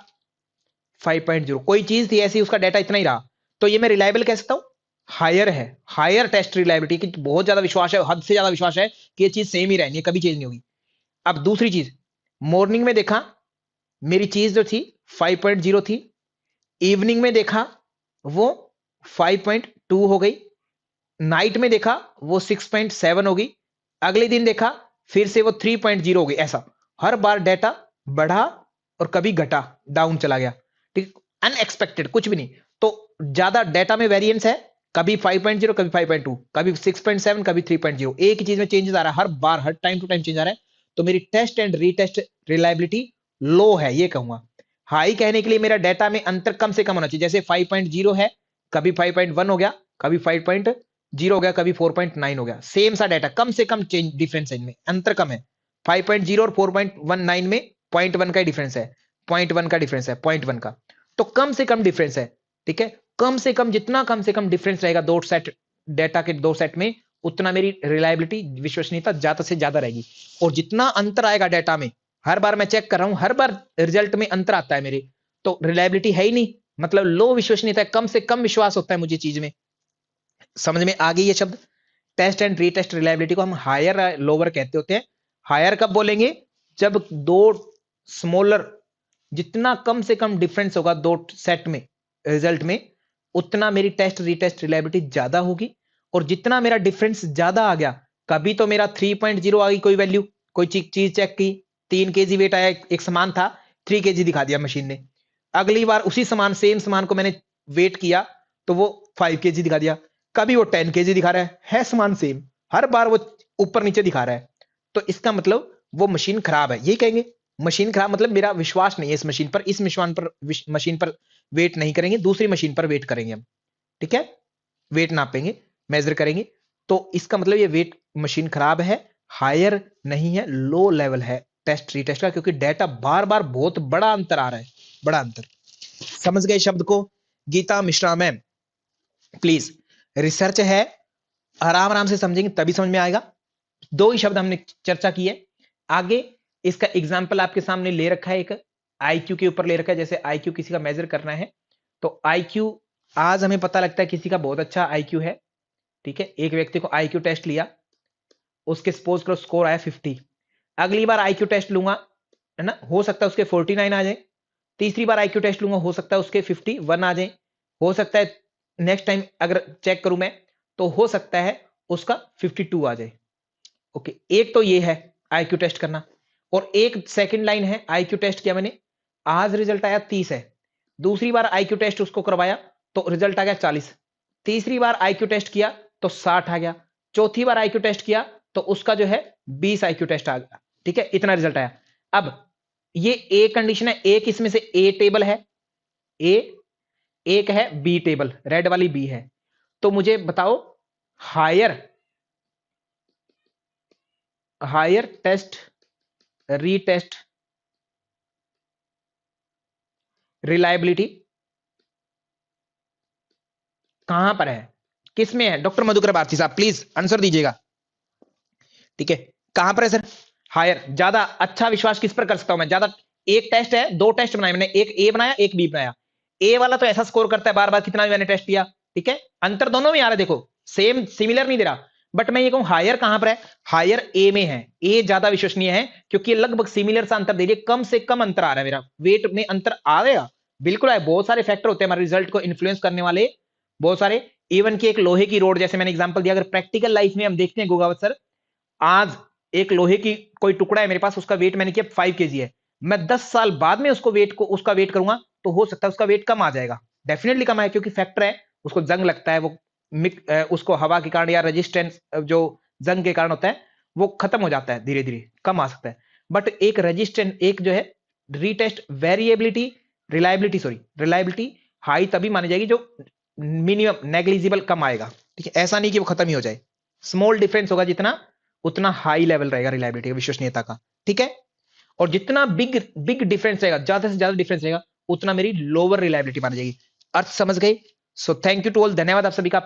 5.0। कोई चीज थी ऐसी, उसका डाटा इतना ही रहा, तो ये मैं रिलायबल कह सकता हूं, हायर है, हायर टेस्ट रिलायबिलिटी की, बहुत ज्यादा विश्वास है, हद से ज्यादा विश्वास है कि ये चीज सेम ही रहनी है, कभी चेंज नहीं होगी। अब दूसरी चीज, मॉर्निंग में देखा मेरी चीज जो थी 5.0 थी, इवनिंग में देखा वो 5.2 हो गई, नाइट में देखा वो 6.7 हो गई, अगले दिन देखा फिर से वो 3.0 हो गई। ऐसा हर बार डाटा बढ़ा और कभी घटा, डाउन चला गया। ठीक, अनएक्सपेक्टेड, कुछ भी नहीं। तो ज्यादा डाटा में वेरिएंस है, कभी 5.0 कभी 5.2 कभी 6.7 कभी 3.0, एक ही चीज में चेंजेस आ रहा है हर बार, हर टाइम टू टाइम चेंज आ रहा है। तो मेरी टेस्ट एंड रीटेस्ट रिलायबिलिटी लो है, ये कहूंगा। हाई कहने के लिए मेरा डाटा में अंतर कम से कम होना चाहिए। जैसे 5.0 है, कभी 5.1 हो गया, कभी 5.0 हो गया, कभी 4.9 हो गया, सेम सा डाटा, कम से कम चेंज डिफरेंस है इनमें, अंतर कम है। 5.0 और 4.19 में 0.1 का डिफरेंस है, 0.1 का डिफरेंस है, 0.1 का, तो कम से कम डिफरेंस है। ठीक है, कम से कम, जितना कम से कम डिफरेंस रहेगा दो सेट डाटा के, दो सेट में, उतना मेरी रिलायबिलिटी, विश्वसनीयता ज्यादा से ज्यादा रहेगी। और जितना अंतर आएगा डाटा में, हर बार मैं चेक कर रहा हूं, हर बार रिजल्ट में अंतर आता है मेरे, तो रिलायबिलिटी है ही नहीं, मतलब लो विश्वसनीयता है, कम से कम विश्वास होता है मुझे चीज में। समझ में आ गई ये शब्द? टेस्ट एंड रीटेस्ट रिलायबिलिटी को हम हायर लोअर कहते होते हैं। हायर कब बोलेंगे? जब दो स्मॉलर, जितना कम से कम डिफरेंस होगा दो सेट में रिजल्ट में, उतना मेरी टेस्ट रीटेस्ट रिलायबिलिटी ज्यादा होगी। और जितना मेरा डिफरेंस ज्यादा आ गया, कभी तो मेरा 3.0 आ गई कोई वैल्यू, कोई चीज चेक की, 3 kg वेट आया, एक समान था, 3 kg दिखा दिया मशीन ने। अगली बार उसी समान, सेम समान को मैंने वेट किया तो वो 5 kg दिखा दिया, कभी वो 10 kg दिखा रहा है समान सेम, हर बार वो ऊपर नीचे दिखा रहा है। तो इसका मतलब वो मशीन खराब है, ये कहेंगे। मशीन खराब मतलब मेरा विश्वास नहीं है इस मशीन पर, इस मशीन पर वेट नहीं करेंगे, दूसरी मशीन पर वेट करेंगे हम। ठीक है, वेट नापेंगे, मेजर करेंगे, तो इसका मतलब ये वेट मशीन खराब है, हायर नहीं है, लो लेवल है टेस्ट रीटेस्ट का, क्योंकि डाटा बार बार बहुत बड़ा अंतर आ रहा है, बड़ा अंतर। समझ गए शब्द को? Geeta Mishra ma'am please, research है, आराम आराम से समझेंगे तभी समझ में आएगा। दो ही शब्द हमने चर्चा की है। आगे इसका एग्जाम्पल आपके सामने ले रखा है, एक आईक्यू के ऊपर ले रखा है। जैसे आईक्यू किसी का मेजर करना है, तो आईक्यू आज हमें पता लगता है किसी का बहुत अच्छा आईक्यू है। ठीक है, एक व्यक्ति को आईक्यू टेस्ट लिया, उसके सपोज करो स्कोर आया 50, अगली बार आईक्यू टेस्ट लूंगा, है ना, हो सकता है उसके 49 आ जाए। तीसरी बार आईक्यू टेस्ट लूंगा, हो सकता है उसके 51 आ जाए। हो सकता है नेक्स्ट टाइम अगर चेक करूं मैं तो हो सकता है उसका 52 आ जाए। ओके, एक तो ये है आईक्यू टेस्ट करना, और एक सेकंड लाइन है आईक्यू टेस्ट किया मैंने, आज रिजल्ट आया 30 है। दूसरी बार आईक्यू टेस्ट उसको करवाया तो रिजल्ट आ गया 40। तीसरी बार आईक्यू टेस्ट किया तो 60 आ गया। चौथी बार आईक्यू टेस्ट किया तो उसका जो है 20 आईक्यू टेस्ट आ गया। ठीक है, इतना रिजल्ट आया। अब ये ए कंडीशन है, एक इसमें से ए टेबल है, ए, एक है बी टेबल, रेड वाली बी है। तो मुझे बताओ हायर टेस्ट रीटेस्ट रिलायबिलिटी कहां पर है, किस में है? डॉक्टर मधुकर भारती साहब प्लीज आंसर दीजिएगा। ठीक है, कहां पर है सर? हायर, ज्यादा अच्छा विश्वास किस पर कर सकता हूं मैं? ज्यादा, एक टेस्ट है, दो टेस्ट बनाए मैंने, एक ए बनाया एक बी बनाया। ए वाला तो ऐसा स्कोर करता है बार बार कितना भी मैंने टेस्ट किया। ठीक है, अंतर दोनों में आ रहा है, देखो सेम सिमिलर नहीं दे रहा, बट मैं ये कहूं हायर कहां पर है? हायर ए में है। ए ज्यादा विश्वसनीय है क्योंकि ये लगभग सिमिलर सा अंतर दे रही है, कम से कम अंतर आ रहा है, मेरा वेट में अंतर आ गया बिल्कुल है। बहुत सारे फैक्टर होते हैं हमारे रिजल्ट को इन्फ्लुएंस करने वाले, बहुत सारे। इवन की एक लोहे की रोड, जैसे मैंने एग्जांपल दिया, अगर प्रैक्टिकल लाइफ में हम देखते हैं गोगावत सर, आज एक लोहे की कोई टुकड़ा है मेरे पास, उसका वेट मैंने किया 5 केजी है, मैं 10 साल बाद में उसका वेट करूंगा तो हो सकता है उसका वेट कम आ जाएगा, डेफिनेटली कम आए, क्योंकि फैक्टर है, उसको जंग लगता है, वो उसको हवा के कारण या रेजिस्टेंस जो जंग के कारण होता है वो खत्म हो जाता है, धीरे धीरे कम आ सकता है। बट एक रेजिस्टेंस, एक जो है रीटेस्ट वेरिएबिलिटी, रिलायबिलिटी हाई तभी मानी जाएगी जो मिनिमम नेग्लिजिबल कम आएगा। ठीक है, ऐसा नहीं कि वो खत्म ही हो जाए, स्मॉल डिफरेंस होगा जितना, उतना हाई लेवल रहेगा रिलायबिलिटी का, विश्वसनीयता का। ठीक है, और जितना बिग बिग डिफरेंस रहेगा, ज्यादा से ज्यादा डिफरेंस रहेगा, उतना मेरी लोअर रिलायबिलिटी मानी जाएगी। अर्थ समझ गए? So thank you to all, धन्यवाद आप सभी का।